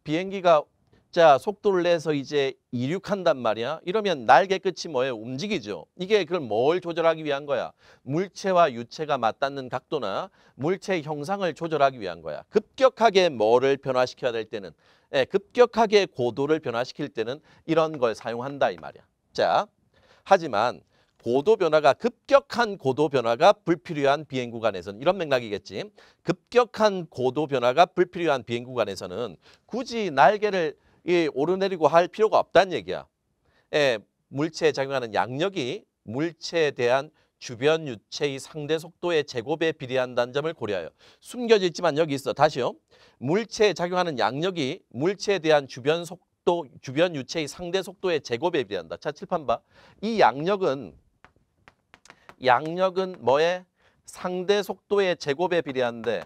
비행기가 자 속도를 내서 이제 이륙한단 말이야. 이러면 날개 끝이 뭐예요? 움직이죠. 이게 그걸 뭘 조절하기 위한 거야? 물체와 유체가 맞닿는 각도나 물체의 형상을 조절하기 위한 거야. 급격하게 뭐를 변화시켜야 될 때는 급격하게 고도를 변화시킬 때는 이런 걸 사용한다 이 말이야. 자, 하지만 급격한 고도 변화가 불필요한 비행 구간에서는 이런 맥락이겠지. 급격한 고도 변화가 불필요한 비행 구간에서는 굳이 날개를 오르내리고 할 필요가 없다는 얘기야. 물체에 작용하는 양력이 물체에 대한 주변 유체의 상대 속도의 제곱에 비례한다는 점을 고려하여. 숨겨져 있지만 여기 있어. 다시요. 물체에 작용하는 양력이 물체에 대한 주변 유체의 상대 속도의 제곱에 비례한다. 자, 칠판 봐. 이 양력은 뭐에? 상대 속도의 제곱에 비례한데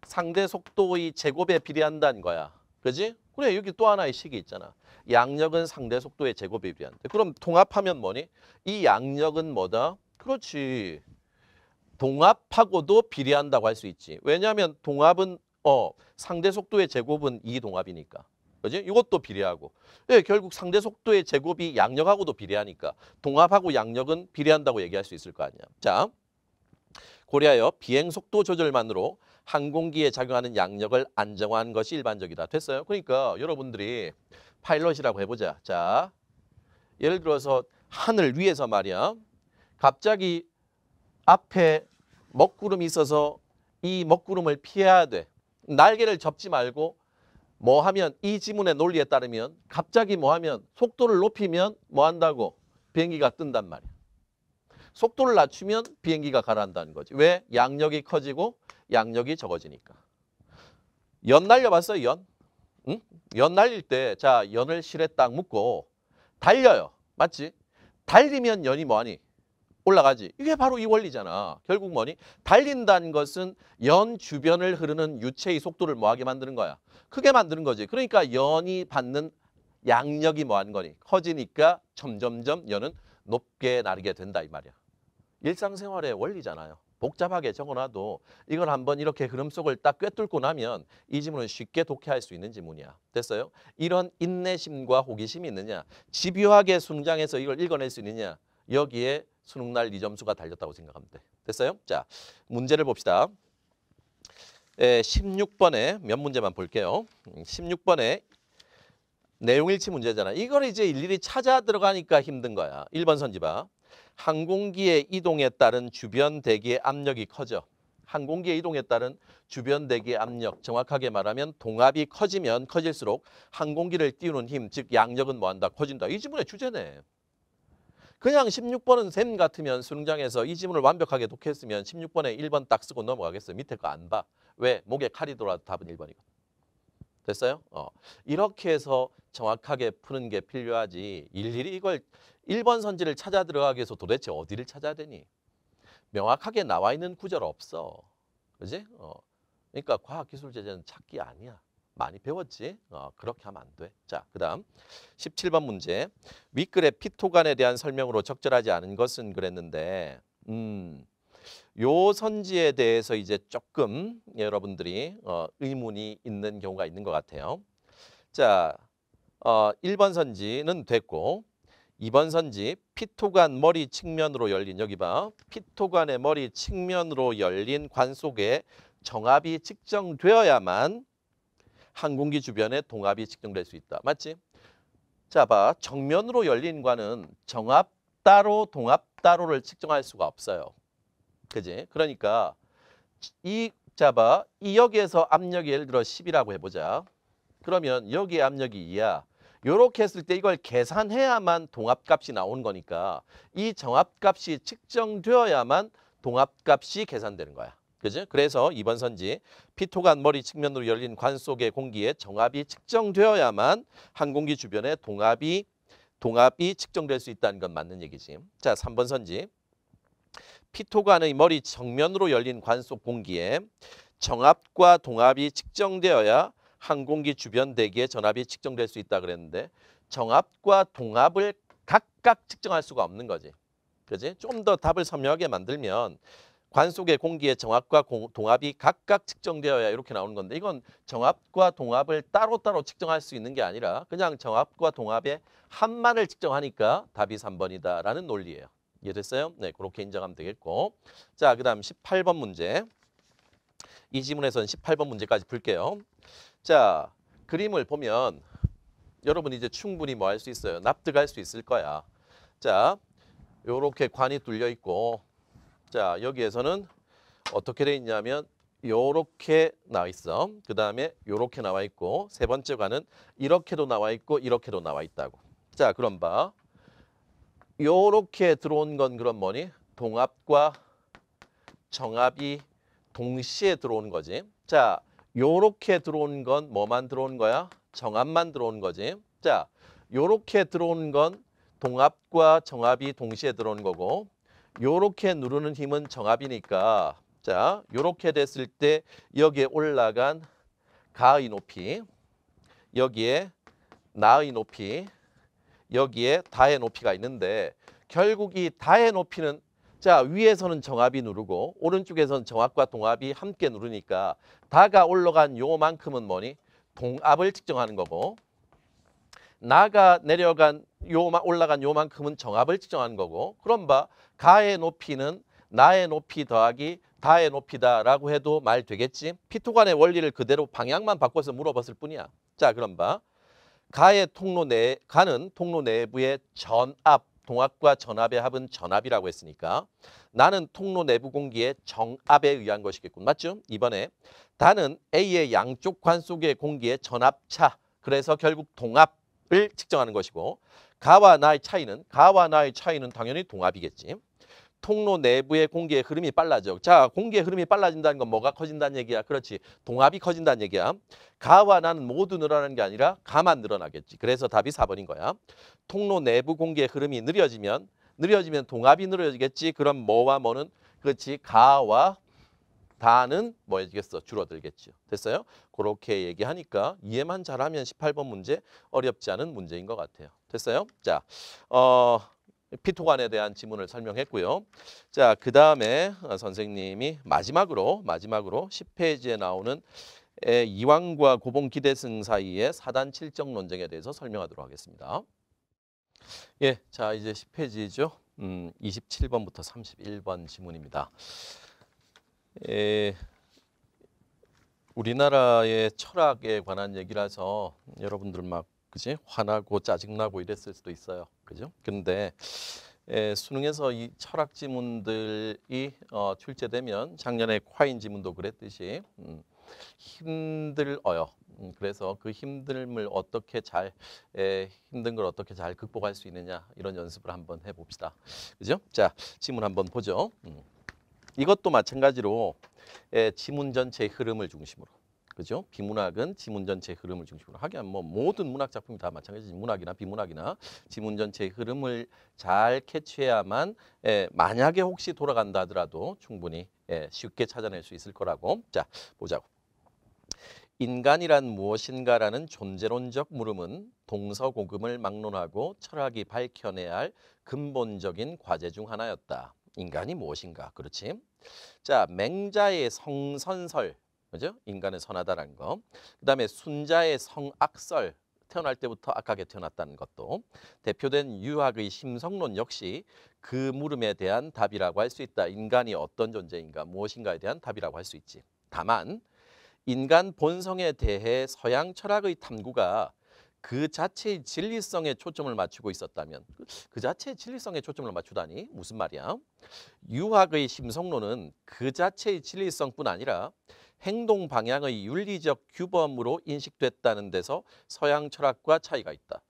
상대 속도의 제곱에 비례한다는 거야. 그지? 그래, 여기 또 하나의 식이 있잖아. 양력은 상대 속도의 제곱에 비례한데. 그럼 동합하면 뭐니? 이 양력은 뭐다? 그렇지. 동합하고도 비례한다고 할 수 있지. 왜냐하면 동합은 상대 속도의 제곱은 이 동합이니까. 그지? 이것도 비례하고. 결국 상대 속도의 제곱이 양력하고도 비례하니까 동합하고 양력은 비례한다고 얘기할 수 있을 거 아니야. 자, 고려하여 비행 속도 조절만으로 항공기에 작용하는 양력을 안정화한 것이 일반적이다. 됐어요? 그러니까 여러분들이 파일럿이라고 해보자. 자, 예를 들어서 하늘 위에서 말이야. 갑자기 앞에 먹구름이 있어서 이 먹구름을 피해야 돼. 날개를 접지 말고 뭐 하면 이 지문의 논리에 따르면 갑자기 뭐 하면 속도를 높이면 뭐 한다고? 비행기가 뜬단 말이야. 속도를 낮추면 비행기가 가라앉는다는 거지. 왜? 양력이 커지고 양력이 적어지니까. 연 날려봤어요? 연? 응? 연 날릴 때 자 연을 실에 딱 묶고 달려요. 맞지? 달리면 연이 뭐하니? 올라가지. 이게 바로 이 원리잖아. 결국 뭐니? 달린다는 것은 연 주변을 흐르는 유체의 속도를 뭐하게 만드는 거야? 크게 만드는 거지. 그러니까 연이 받는 양력이 뭐하는 거니? 커지니까 점점점 연은 높게 나르게 된다 이 말이야. 일상생활의 원리잖아요. 복잡하게 적어놔도 이걸 한번 이렇게 흐름 속을 딱 꿰뚫고 나면 이 지문은 쉽게 독해할 수 있는 지문이야. 됐어요? 이런 인내심과 호기심이 있느냐? 집요하게 수능장에서 이걸 읽어낼 수 있느냐? 여기에 수능날 이 점수가 달렸다고 생각하면 돼. 됐어요? 자, 문제를 봅시다. 16번에 몇 문제만 볼게요. 16번에 내용일치 문제잖아. 이걸 이제 일일이 찾아 들어가니까 힘든 거야. 1번 선지 봐. 항공기의 이동에 따른 주변 대기의 압력이 커져. 항공기의 이동에 따른 주변 대기의 압력, 정확하게 말하면 동압이 커지면 커질수록 항공기를 띄우는 힘, 즉 양력은 뭐한다? 커진다. 이 지문의 주제네. 그냥 16번은 셈 같으면 수능장에서 이 지문을 완벽하게 독했으면 16번에 1번 딱 쓰고 넘어가겠어요. 밑에 거 안 봐. 왜? 목에 칼이 돌아도 답은 1번이거든. 됐어요? 이렇게 해서 정확하게 푸는 게 필요하지. 일일이 이걸 1번 선지를 찾아 들어가기 위해서 도대체 어디를 찾아야 되니? 명확하게 나와 있는 구절 없어. 그지? 그러니까 과학기술제재는 찾기 아니야. 많이 배웠지? 그렇게 하면 안 돼. 자, 그 다음 17번 문제. 윗글의 피토간에 대한 설명으로 적절하지 않은 것은 그랬는데 요 선지에 대해서 이제 조금 여러분들이 의문이 있는 경우가 있는 것 같아요. 자, 1번 선지는 됐고 2번 선지 피토간 머리 측면으로 열린 여기 봐. 피토간의 머리 측면으로 열린 관 속에 정압이 측정되어야만 항공기 주변에 동압이 측정될 수 있다. 맞지? 자, 봐. 정면으로 열린 관은 정압 따로 동압 따로를 측정할 수가 없어요. 그지? 그러니까 자, 봐. 이 여기에서 압력이 예를 들어 10이라고 해보자. 그러면 여기에 압력이 2야. 요렇게 했을 때 이걸 계산해야만 동압값이 나오는 거니까 이 정압값이 측정되어야만 동압값이 계산되는 거야. 그죠? 그래서 2번 선지 피토간 머리 측면으로 열린 관 속의 공기에 정압이 측정되어야만 항공기 주변에 동압이 측정될 수 있다는 건 맞는 얘기지. 자, 3번 선지 피토간의 머리 정면으로 열린 관 속 공기에 정압과 동압이 측정되어야 항공기 주변 대기의 전압이 측정될 수 있다 그랬는데 정압과 동압을 각각 측정할 수가 없는 거지. 그지? 좀 더 답을 선명하게 만들면 관 속의 공기의 정압과 동압이 각각 측정되어야 이렇게 나오는 건데 이건 정압과 동압을 따로따로 측정할 수 있는 게 아니라 그냥 정압과 동압의 합만을 측정하니까 답이 3번이다라는 논리예요. 이해됐어요? 네, 그렇게 인정하면 되겠고. 자, 그 다음 18번 문제. 이 지문에서는 18번 문제까지 풀게요. 자, 그림을 보면 여러분이 이제 충분히 뭐 할 수 있어요? 납득할 수 있을 거야. 자, 요렇게 관이 뚫려 있고 자, 여기에서는 어떻게 돼 있냐면 요렇게 나와 있어. 그 다음에 요렇게 나와 있고 세 번째 관은 이렇게도 나와 있고 이렇게도 나와 있다고. 자, 그럼 봐. 요렇게 들어온 건 그럼 뭐니? 동압과 정압이 동시에 들어오는 거지. 자, 요렇게 들어온 건 뭐만 들어오는 거야? 정압만 들어오는 거지. 자, 요렇게 들어오는 건 동압과 정압이 동시에 들어오는 거고 요렇게 누르는 힘은 정압이니까 자, 요렇게 됐을 때 여기에 올라간 가의 높이, 여기에 나의 높이, 여기에 다의 높이가 있는데 결국 이 다의 높이는 자, 위에서는 정압이 누르고 오른쪽에서는 정압과 동압이 함께 누르니까 다가 올라간 요만큼은 뭐니? 동압을 측정하는 거고 나가 내려간 올라간 요만큼은 정압을 측정하는 거고 그럼 봐. 가의 높이는 나의 높이 더하기 다의 높이다라고 해도 말 되겠지? 피토간의 원리를 그대로 방향만 바꿔서 물어봤을 뿐이야. 자, 그럼 봐. 가는 통로 내부의 전압, 동압과 전압의 합은 전압이라고 했으니까 나는 통로 내부 공기의 정압에 의한 것이겠군. 맞죠? 이번에 다는 A의 양쪽 관 속의 공기의 전압차. 그래서 결국 동압을 측정하는 것이고 가와 나의 차이는 당연히 동압이겠지. 통로 내부의 공기의 흐름이 빨라져. 자, 공기의 흐름이 빨라진다는 건 뭐가 커진다는 얘기야? 그렇지. 동압이 커진다는 얘기야. 가와 나는 모두 늘어나는 게 아니라 가만 늘어나겠지. 그래서 답이 4번인 거야. 통로 내부 공기의 흐름이 느려지면 동압이 느려지겠지. 그럼 뭐와 뭐는? 그렇지. 가와 다는 뭐해지겠어? 줄어들겠죠. 됐어요? 그렇게 얘기하니까 이해만 잘하면 18번 문제 어렵지 않은 문제인 것 같아요. 됐어요? 자, 피토관에 대한 지문을 설명했고요. 자, 그 다음에 선생님이 마지막으로 10페이지에 나오는 이왕과 고봉 기대승 사이의 사단 칠정 논쟁에 대해서 설명하도록 하겠습니다. 예, 자 이제 10페이지죠. 27번부터 31번 지문입니다. 우리나라의 철학에 관한 얘기라서 여러분들 막 그지? 화나고 짜증나고 이랬을 수도 있어요. 그죠? 근데 수능에서 이 철학 지문들이 출제되면 작년에 콰인 지문도 그랬듯이 힘들어요. 그래서 그 힘듦을 어떻게 힘든 걸 어떻게 잘 극복할 수 있느냐 이런 연습을 한번 해봅시다. 그죠? 자, 지문 한번 보죠. 이것도 마찬가지로 지문 전체의 흐름을 중심으로. 그죠? 비문학은 지문 전체의 흐름을 중심으로 하긴 뭐 모든 문학 작품이 다 마찬가지지. 문학이나 비문학이나 지문 전체의 흐름을 잘 캐치해야만 만약에 혹시 돌아간다 하더라도 충분히 쉽게 찾아낼 수 있을 거라고. 자, 보자고. 인간이란 무엇인가라는 존재론적 물음은 동서고금을 막론하고 철학이 밝혀내야 할 근본적인 과제 중 하나였다. 인간이 무엇인가? 그렇지? 자, 맹자의 성선설. 그죠? 인간은 선하다라는 거. 그다음에 순자의 성악설. 태어날 때부터 악하게 태어났다는 것도. 대표된 유학의 심성론 역시 그 물음에 대한 답이라고 할 수 있다. 인간이 어떤 존재인가, 무엇인가에 대한 답이라고 할 수 있지. 다만 인간 본성에 대해 서양 철학의 탐구가 그 자체의 진리성에 초점을 맞추고 있었다면, 그 자체의 진리성에 초점을 맞추다니 무슨 말이야? 유학의 심성론은 그 자체의 진리성뿐 아니라 행동 방향의 윤리적 규범으로 인식됐다는 데서 서양 철학과 차이가 있다.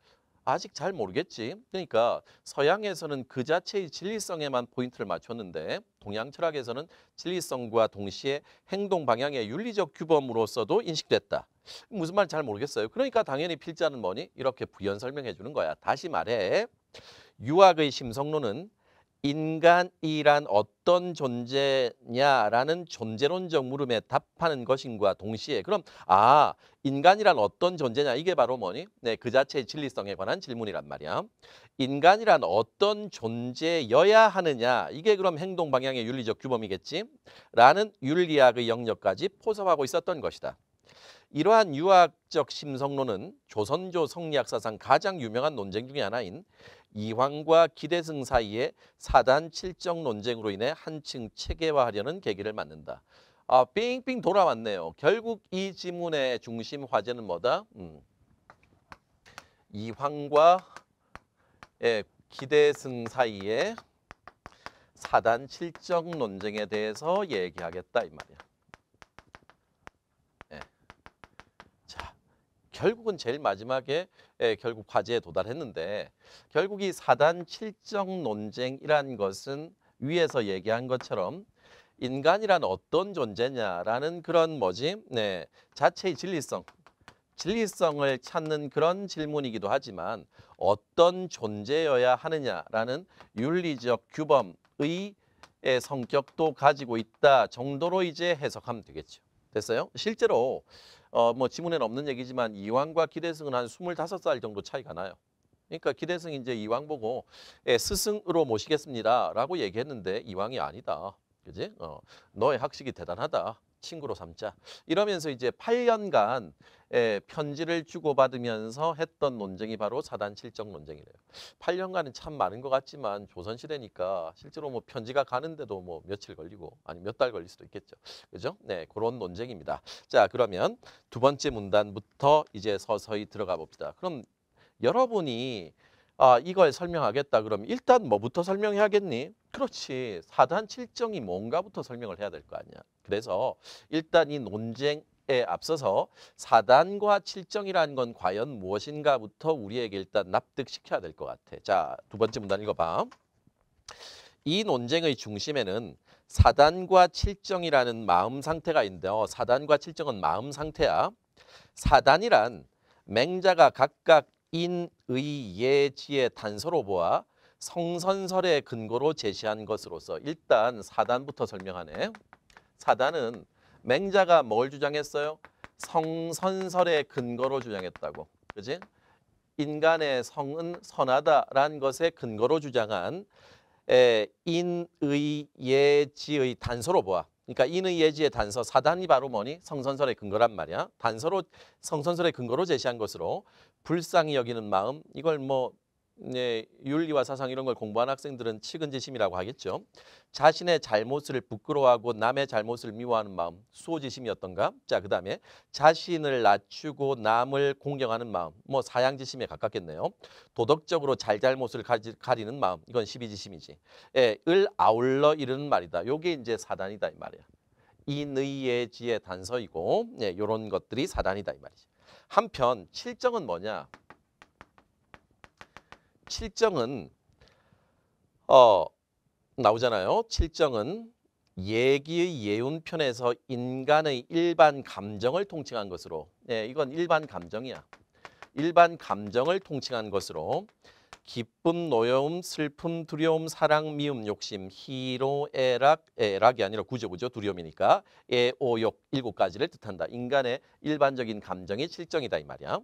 아직 잘 모르겠지. 그러니까 서양에서는 그 자체의 진리성에만 포인트를 맞췄는데 동양 철학에서는 진리성과 동시에 행동 방향의 윤리적 규범으로서도 인식됐다. 무슨 말인지 잘 모르겠어요. 그러니까 당연히 필자는 뭐니? 이렇게 부연 설명해 주는 거야. 다시 말해. 유학의 심성론은 인간이란 어떤 존재냐라는 존재론적 물음에 답하는 것인과 동시에 그럼 인간이란 어떤 존재냐 이게 바로 뭐니? 네, 그 자체의 진리성에 관한 질문이란 말이야. 인간이란 어떤 존재여야 하느냐 이게 그럼 행동 방향의 윤리적 규범이겠지? 라는 윤리학의 영역까지 포섭하고 있었던 것이다. 이러한 유학적 심성론은 조선조 성리학사상 가장 유명한 논쟁 중의 하나인 이황과 기대승 사이의 사단 칠정 논쟁으로 인해 한층 체계화하려는 계기를 맞는다. 삥삥 돌아왔네요. 결국 이 지문의 중심 화제는 뭐다? 이황과 기대승 사이의 사단 칠정 논쟁에 대해서 얘기하겠다 이 말이야. 결국은 제일 마지막에 결국 화제에 도달했는데 결국 이 사단 칠정 논쟁이란 것은 위에서 얘기한 것처럼 인간이란 어떤 존재냐라는 그런 자체의 진리성을 찾는 그런 질문이기도 하지만 어떤 존재여야 하느냐라는 윤리적 규범의 성격도 가지고 있다 정도로 이제 해석하면 되겠죠. 됐어요? 실제로 뭐 지문에는 없는 얘기지만 이황과 기대승은 한 25살 정도 차이가 나요. 그러니까 기대승이 이제 이황 보고 스승으로 모시겠습니다라고 얘기했는데 이황이 아니다. 그지? 너의 학식이 대단하다. 친구로 삼자. 이러면서 이제 8년간 편지를 주고받으면서 했던 논쟁이 바로 사단칠정 논쟁이래요. 8년간은 참 많은 것 같지만 조선시대니까 실제로 뭐 편지가 가는데도 뭐 며칠 걸리고 아니 몇 달 걸릴 수도 있겠죠. 그죠? 네, 그런 논쟁입니다. 자, 그러면 두 번째 문단부터 이제 서서히 들어가 봅시다. 그럼 여러분이 이걸 설명하겠다 그러면 일단 뭐부터 설명해야겠니? 그렇지. 사단칠정이 뭔가부터 설명을 해야 될 거 아니야. 그래서 일단 이 논쟁에 앞서서 사단과 칠정이라는 건 과연 무엇인가부터 우리에게 일단 납득시켜야 될 것 같아. 자, 두 번째 문단 읽어봐. 이 논쟁의 중심에는 사단과 칠정이라는 마음 상태가 있는데 사단과 칠정은 마음 상태야. 사단이란 맹자가 각각 인, 의, 예, 지의 단서로 보아 성선설의 근거로 제시한 것으로서 일단 사단부터 설명하네. 사단은 맹자가 뭘 주장했어요? 성선설의 근거로 주장했다고. 그지? 인간의 성은 선하다라는 것에 근거로 주장한 인, 의, 예, 지의 단서로 보아. 그러니까 인의, 예지의 단서, 사단이 바로 뭐니? 성선설의 근거란 말이야. 단서로 성선설의 근거로 제시한 것으로 불쌍히 여기는 마음, 이걸 뭐 윤리와 사상 이런 걸 공부한 학생들은 측은지심이라고 하겠죠. 자신의 잘못을 부끄러워하고 남의 잘못을 미워하는 마음, 수호지심이었던가? 자, 그 다음에 자신을 낮추고 남을 공경하는 마음, 뭐 사양지심에 가깝겠네요. 도덕적으로 잘잘못을 가리는 마음, 이건 시비지심이지. 을 아울러 이르는 말이다. 요게 이제 사단이다 이 말이야. 인의예지의 단서이고 이런 것들이 사단이다 이 말이지. 한편 칠정은 뭐냐? 칠정은 나오잖아요. 칠정은 예기의 예운편에서 인간의 일반 감정을 통칭한 것으로 이건 일반 감정이야. 일반 감정을 통칭한 것으로 기쁨, 노여움, 슬픔, 두려움, 사랑, 미움, 욕심, 희로, 애락이 아니라 구조 두려움이니까 애오욕 7가지를 뜻한다. 인간의 일반적인 감정이 칠정이다 이 말이야.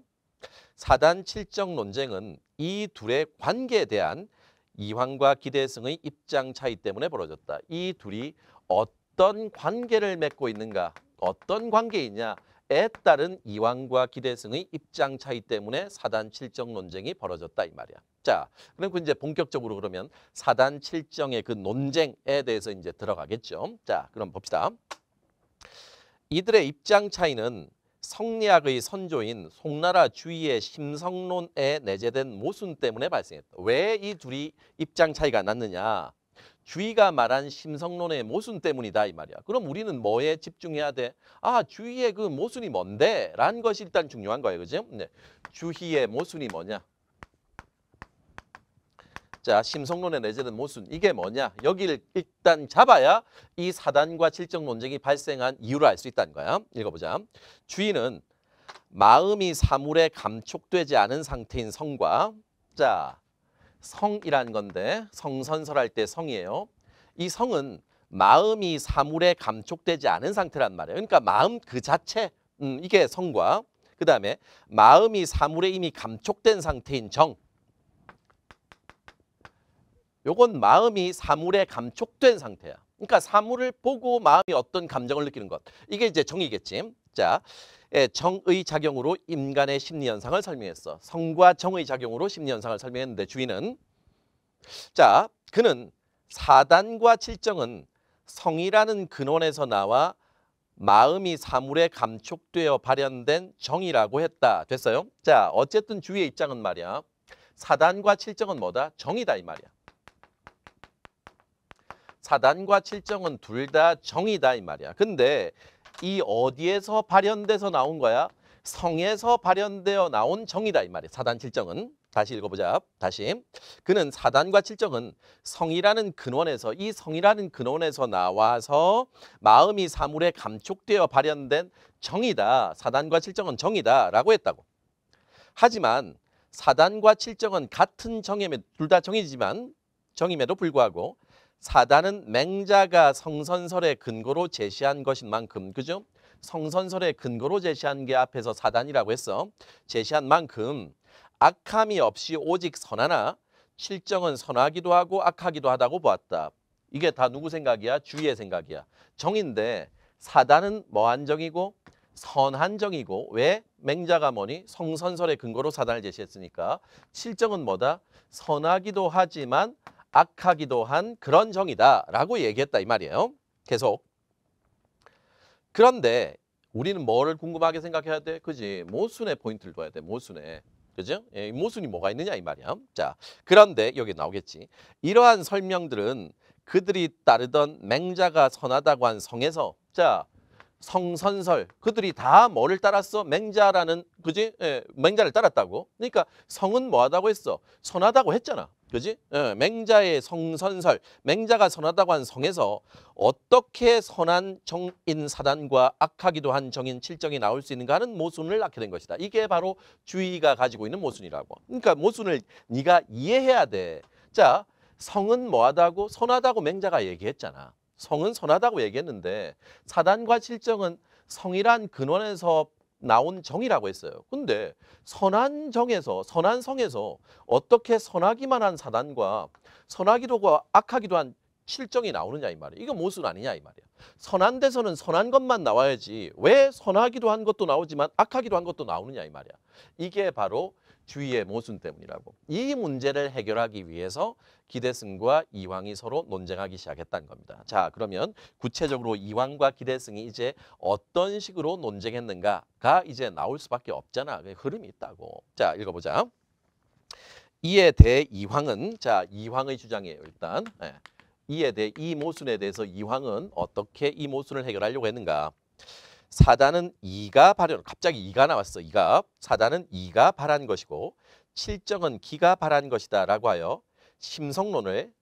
사단 칠정 논쟁은 이 둘의 관계에 대한 이황과 기대승의 입장 차이 때문에 벌어졌다. 이 둘이 어떤 관계를 맺고 있는가, 어떤 관계이냐에 따른 이황과 기대승의 입장 차이 때문에 사단 칠정 논쟁이 벌어졌다 이 말이야. 자, 그럼 이제 본격적으로 그러면 사단 칠정의 그 논쟁에 대해서 이제 들어가겠죠. 자, 그럼 봅시다. 이들의 입장 차이는 성리학의 선조인 송나라 주의의 심성론에 내재된 모순 때문에 발생했다. 왜 이 둘이 입장 차이가 났느냐? 주의가 말한 심성론의 모순 때문이다 이 말이야. 그럼 우리는 뭐에 집중해야 돼? 주의의 그 모순이 뭔데? 라는 것이 일단 중요한 거예요. 그죠? 네. 주의의 모순이 뭐냐? 자, 심성론에 내재된 모순, 이게 뭐냐? 여기를 일단 잡아야 이 사단과 칠정 논쟁이 발생한 이유를 알 수 있다는 거야. 읽어보자. 주의는 마음이 사물에 감촉되지 않은 상태인 성과, 자, 성이라는 건데 성선설할 때 성이에요. 이 성은 마음이 사물에 감촉되지 않은 상태란 말이에요. 그러니까 마음 그 자체, 이게 성과, 그 다음에 마음이 사물에 이미 감촉된 상태인 정, 요건 마음이 사물에 감촉된 상태야. 그러니까 사물을 보고 마음이 어떤 감정을 느끼는 것. 이게 이제 정이겠지. 자, 정의 작용으로 인간의 심리 현상을 설명했어. 성과 정의 작용으로 심리 현상을 설명했는데 주인은 자, 그는 사단과 칠정은 성이라는 근원에서 나와 마음이 사물에 감촉되어 발현된 정이라고 했다. 됐어요? 자, 어쨌든 주위의 입장은 말이야. 사단과 칠정은 뭐다? 정이다 이 말이야. 사단과 칠정은 둘 다 정이다 이 말이야. 근데 이 어디에서 발현돼서 나온 거야? 성에서 발현되어 나온 정이다 이 말이야. 사단 칠정은. 다시 읽어보자. 다시. 그는 사단과 칠정은 성이라는 근원에서 이 성이라는 근원에서 나와서 마음이 사물에 감촉되어 발현된 정이다. 사단과 칠정은 정이다 라고 했다고. 하지만 사단과 칠정은 같은 정임에 둘 다 정이지만 정임에도 불구하고 사단은 맹자가 성선설의 근거로 제시한 것인 만큼, 그죠? 성선설의 근거로 제시한 게 앞에서 사단이라고 했어. 제시한 만큼 악함이 없이 오직 선하나 칠정은 선하기도 하고 악하기도 하다고 보았다. 이게 다 누구 생각이야? 주의의 생각이야. 정인데 사단은 뭐한 정이고 선한 정이고 왜? 맹자가 뭐니? 성선설의 근거로 사단을 제시했으니까 칠정은 뭐다? 선하기도 하지만 악하기도 한 그런 정이다라고 얘기했다 이 말이에요. 계속. 그런데 우리는 뭐를 궁금하게 생각해야 돼? 그지? 모순의 포인트를 둬야 돼. 모순에. 그죠? 예, 이 모순이 뭐가 있느냐 이 말이야. 자, 그런데 여기 나오겠지. 이러한 설명들은 그들이 따르던 맹자가 선하다고 한 성에서 자, 성선설 그들이 다 뭐를 따랐어? 맹자라는 그지? 예, 맹자를 따랐다고. 그러니까 성은 뭐하다고 했어? 선하다고 했잖아. 그지? 예, 맹자의 성선설, 맹자가 선하다고 한 성에서 어떻게 선한 정인 사단과 악하기도 한 정인 칠정이 나올 수 있는가 하는 모순을 낳게 된 것이다. 이게 바로 주의가 가지고 있는 모순이라고. 그러니까 모순을 네가 이해해야 돼. 자, 성은 뭐하다고? 선하다고 맹자가 얘기했잖아. 성은 선하다고 얘기했는데 사단과 칠정은 성이란 근원에서 나온 정이라고 했어요. 근데 선한 정에서 선한 성에서 어떻게 선하기만 한 사단과 선하기도 하고 악하기도 한 칠정이 나오느냐 이 말이야. 이거 모순 아니냐 이 말이야. 선한 데서는 선한 것만 나와야지 왜 선하기도 한 것도 나오지만 악하기도 한 것도 나오느냐 이 말이야. 이게 바로 주의의 모순 때문이라고. 이 문제를 해결하기 위해서 기대승과 이황이 서로 논쟁하기 시작했다는 겁니다. 자, 그러면 구체적으로 이황과 기대승이 이제 어떤 식으로 논쟁했는가가 이제 나올 수밖에 없잖아. 흐름이 있다고. 자, 읽어보자. 이에 대해 이황은 자, 이황의 주장이에요. 일단 이에 대해 이 모순에 대해서 이황은 어떻게 이 모순을 해결하려고 했는가? 사단은 이가 발현, 갑자기 이가 나왔어. 이가 사단은 이가 발한 것이고 칠정은 기가 발한 것이다 라고 하여 심성론을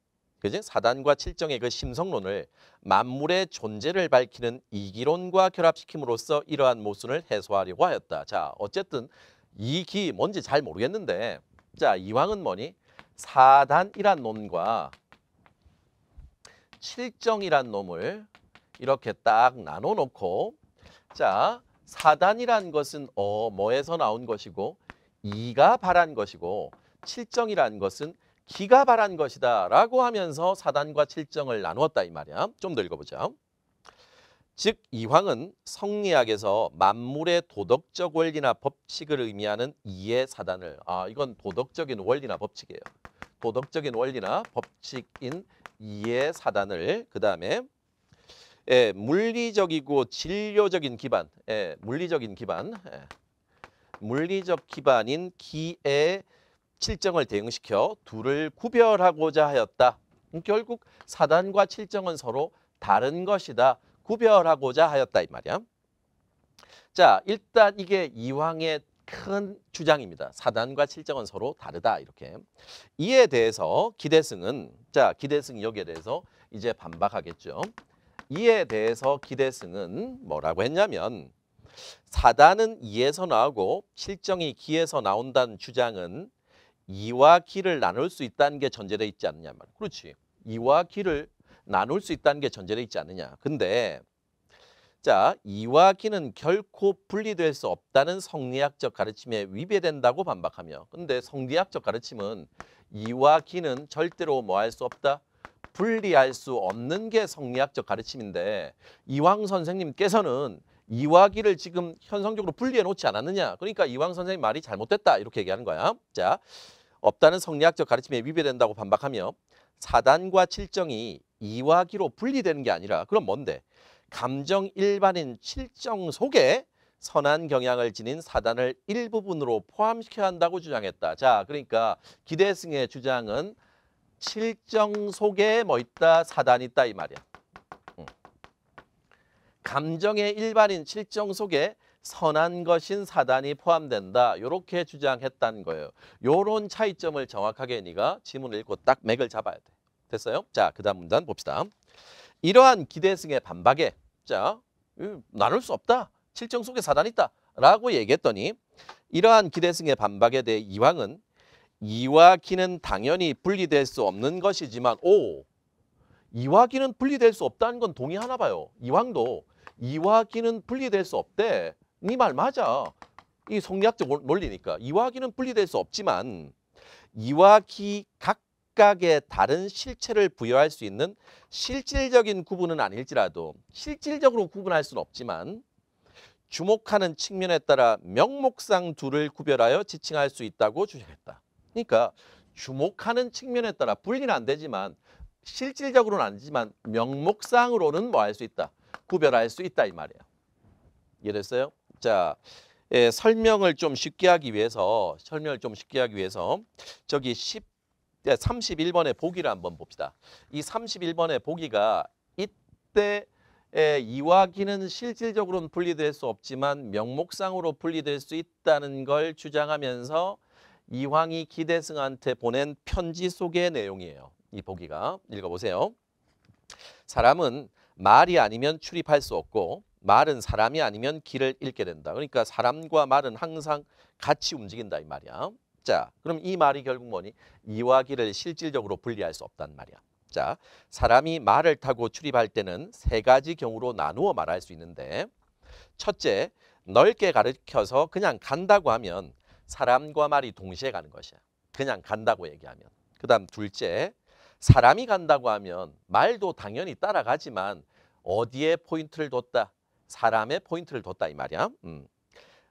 그지? 사단과 칠정의 그 심성론을 만물의 존재를 밝히는 이기론과 결합시킴으로써 이러한 모순을 해소하려고 하였다. 자, 어쨌든 이기 뭔지 잘 모르겠는데 자, 이황은 뭐니? 사단이란 놈과 칠정이란 놈을 이렇게 딱 나눠 놓고 자, 사단이란 것은 뭐에서 나온 것이고 이가 발한 것이고 칠정이란 것은 기가 발한 것이다 라고 하면서 사단과 칠정을 나누었다 이 말이야. 좀 더 읽어보자. 즉 이황은 성리학에서 만물의 도덕적 원리나 법칙을 의미하는 이의 사단을 이건 도덕적인 원리나 법칙이에요. 도덕적인 원리나 법칙인 이의 사단을 그 다음에 물리적이고 진료적인 기반, 물리적인 기반, 물리적 기반인 기의 칠정을 대응시켜 둘을 구별하고자 하였다. 결국 사단과 칠정은 서로 다른 것이다. 구별하고자 하였다 이 말이야. 자, 일단 이게 이황의 큰 주장입니다. 사단과 칠정은 서로 다르다 이렇게. 이에 대해서 기대승은 자, 기대승이 여기에 대해서 이제 반박하겠죠. 이에 대해서 기대승은 뭐라고 했냐면 사단은 이에서 나오고 칠정이 기에서 나온다는 주장은 이와 기를 나눌 수 있다는 게 전제되어 있지 않느냐 말이야. 그렇지. 이와 기를 나눌 수 있다는 게 전제되어 있지 않느냐. 근데 자, 이와 기는 결코 분리될 수 없다는 성리학적 가르침에 위배된다고 반박하며 근데 성리학적 가르침은 이와 기는 절대로 뭐 할 수 없다? 분리할 수 없는 게 성리학적 가르침인데 이황 선생님께서는 이와 기를 지금 현상적으로 분리해 놓지 않았느냐. 그러니까 이황 선생님 말이 잘못됐다 이렇게 얘기하는 거야. 자, 없다는 성리학적 가르침에 위배된다고 반박하며 사단과 칠정이 이와 기로 분리되는 게 아니라 그럼 뭔데? 감정 일반인 칠정 속에 선한 경향을 지닌 사단을 일부분으로 포함시켜야 한다고 주장했다. 자, 그러니까 기대승의 주장은 칠정 속에 뭐 있다? 사단이 있다 이 말이야. 감정의 일반인 칠정 속에 선한 것인 사단이 포함된다. 이렇게 주장했다는 거예요. 요런 차이점을 정확하게 네가 지문을 읽고 딱 맥을 잡아야 돼. 됐어요? 자, 그 다음 문단 봅시다. 이러한 기대승의 반박에 자, 나눌 수 없다. 칠정 속에 사단이 있다. 라고 얘기했더니 이러한 기대승의 반박에 대해 이황은 이와 기는 당연히 분리될 수 없는 것이지만 이와 기는 분리될 수 없다는 건 동의하나 봐요. 이황도 이와 기는 분리될 수 없대. 네 말 맞아. 이 성리학적 논리니까. 이와 기는 분리될 수 없지만 이와 기 각각의 다른 실체를 부여할 수 있는 실질적인 구분은 아닐지라도 실질적으로 구분할 수는 없지만 주목하는 측면에 따라 명목상 둘을 구별하여 지칭할 수 있다고 주장했다. 그러니까 주목하는 측면에 따라 분리는 안 되지만 실질적으로는 아니지만 명목상으로는 뭐 할 수 있다. 구별할 수 있다 이 말이에요. 이해됐어요? 자, 설명을 좀 쉽게 하기 위해서 저기 31번의 보기를 한번 봅시다. 이 31번의 보기가 이때 이와기는 실질적으로는 분리될 수 없지만 명목상으로 분리될 수 있다는 걸 주장하면서 이황이 기대승한테 보낸 편지 속의 내용이에요. 이 보기가 읽어보세요. 사람은 말이 아니면 출입할 수 없고 말은 사람이 아니면 길을 잃게 된다. 그러니까 사람과 말은 항상 같이 움직인다 이 말이야. 자, 그럼 이 말이 결국 뭐니? 이와 길을 실질적으로 분리할 수 없단 말이야. 자, 사람이 말을 타고 출입할 때는 세 가지 경우로 나누어 말할 수 있는데 첫째, 넓게 가르쳐서 그냥 간다고 하면 사람과 말이 동시에 가는 것이야. 그냥 간다고 얘기하면. 그 다음 둘째, 사람이 간다고 하면 말도 당연히 따라가지만 어디에 포인트를 뒀다? 사람의 포인트를 뒀다 이 말이야.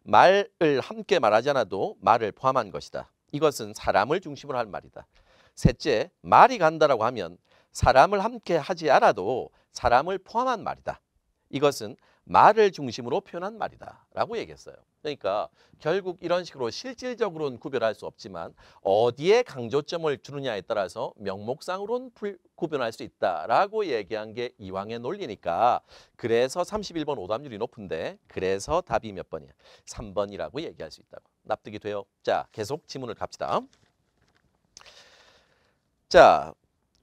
말을 함께 말하지 않아도 말을 포함한 것이다. 이것은 사람을 중심으로 한 말이다. 셋째, 말이 간다라고 하면 사람을 함께 하지 않아도 사람을 포함한 말이다. 이것은 말을 중심으로 표현한 말이다 라고 얘기했어요. 그러니까 결국 이런 식으로 실질적으로는 구별할 수 없지만 어디에 강조점을 두느냐에 따라서 명목상으로는 구별할 수 있다라고 얘기한 게 이황의 논리니까 그래서 31번 오답률이 높은데 그래서 답이 몇 번이야? 3번이라고 얘기할 수 있다고. 납득이 돼요? 자, 계속 지문을 갑시다. 자,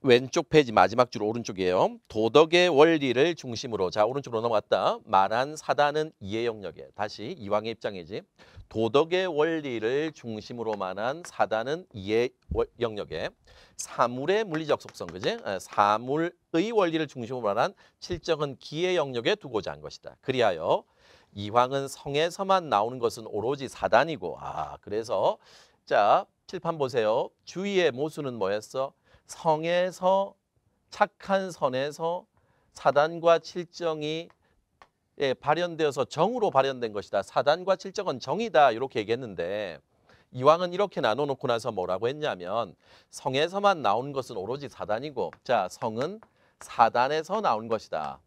왼쪽 페이지 마지막 줄 오른쪽이에요. 도덕의 원리를 중심으로. 자, 오른쪽으로 넘어갔다. 말한 사단은 이해 영역에. 다시 이황의 입장이지. 도덕의 원리를 중심으로 말한 사단은 이해 영역에. 사물의 물리적 속성, 그지? 사물의 원리를 중심으로 말한 칠정은 기의 영역에 두고자 한 것이다. 그리하여 이황은 성에서만 나오는 것은 오로지 사단이고. 그래서 자, 칠판 보세요. 주의의 모순은 뭐였어? 성에서 착한 선에서 사단과 칠정이 발현되어서 정으로 발현된 것이다. 사단과 칠정은 정이다. 이렇게 얘기했는데 이황은 이렇게 나눠놓고 나서 뭐라고 했냐면 성에서만 나온 것은 오로지 사단이고 자, 성은 사단에서 나온 것이다.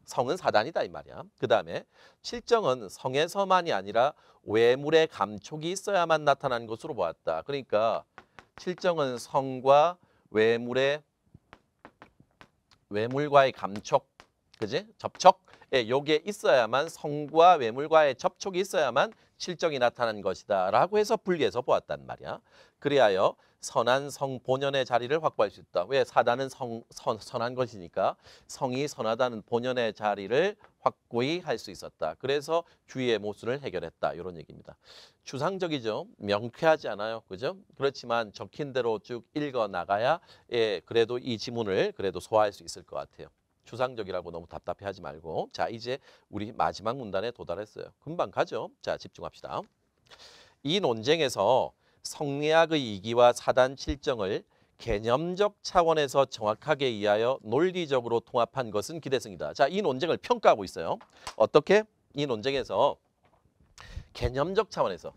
성은 사단이다 이 말이야. 그 다음에 칠정은 성에서만이 아니라 외물의 감촉이 있어야만 나타나는 것으로 보았다. 그러니까 칠정은 성과 외물과의 감촉, 그지? 접촉. 요게 있어야만 성과 외물과의 접촉이 있어야만 칠정이 나타난 것이다 라고 해서 분리해서 보았단 말이야. 그리하여 선한 성 본연의 자리를 확보할 수 있다. 왜? 사단은 선한 것이니까 성이 선하다는 본연의 자리를 확고히 할 수 있었다. 그래서 주의의 모순을 해결했다. 이런 얘기입니다. 추상적이죠. 명쾌하지 않아요. 그죠? 그렇지만 적힌 대로 쭉 읽어 나가야 그래도 이 지문을 그래도 소화할 수 있을 것 같아요. 추상적이라고 너무 답답해하지 말고 자, 이제 우리 마지막 문단에 도달했어요. 금방 가죠. 자, 집중합시다. 이 논쟁에서 성리학의 이기와 사단 칠정을 개념적 차원에서 정확하게 이해하여 논리적으로 통합한 것은 기대승이다. 자, 이 논쟁을 평가하고 있어요. 어떻게? 이 논쟁에서 개념적 차원에서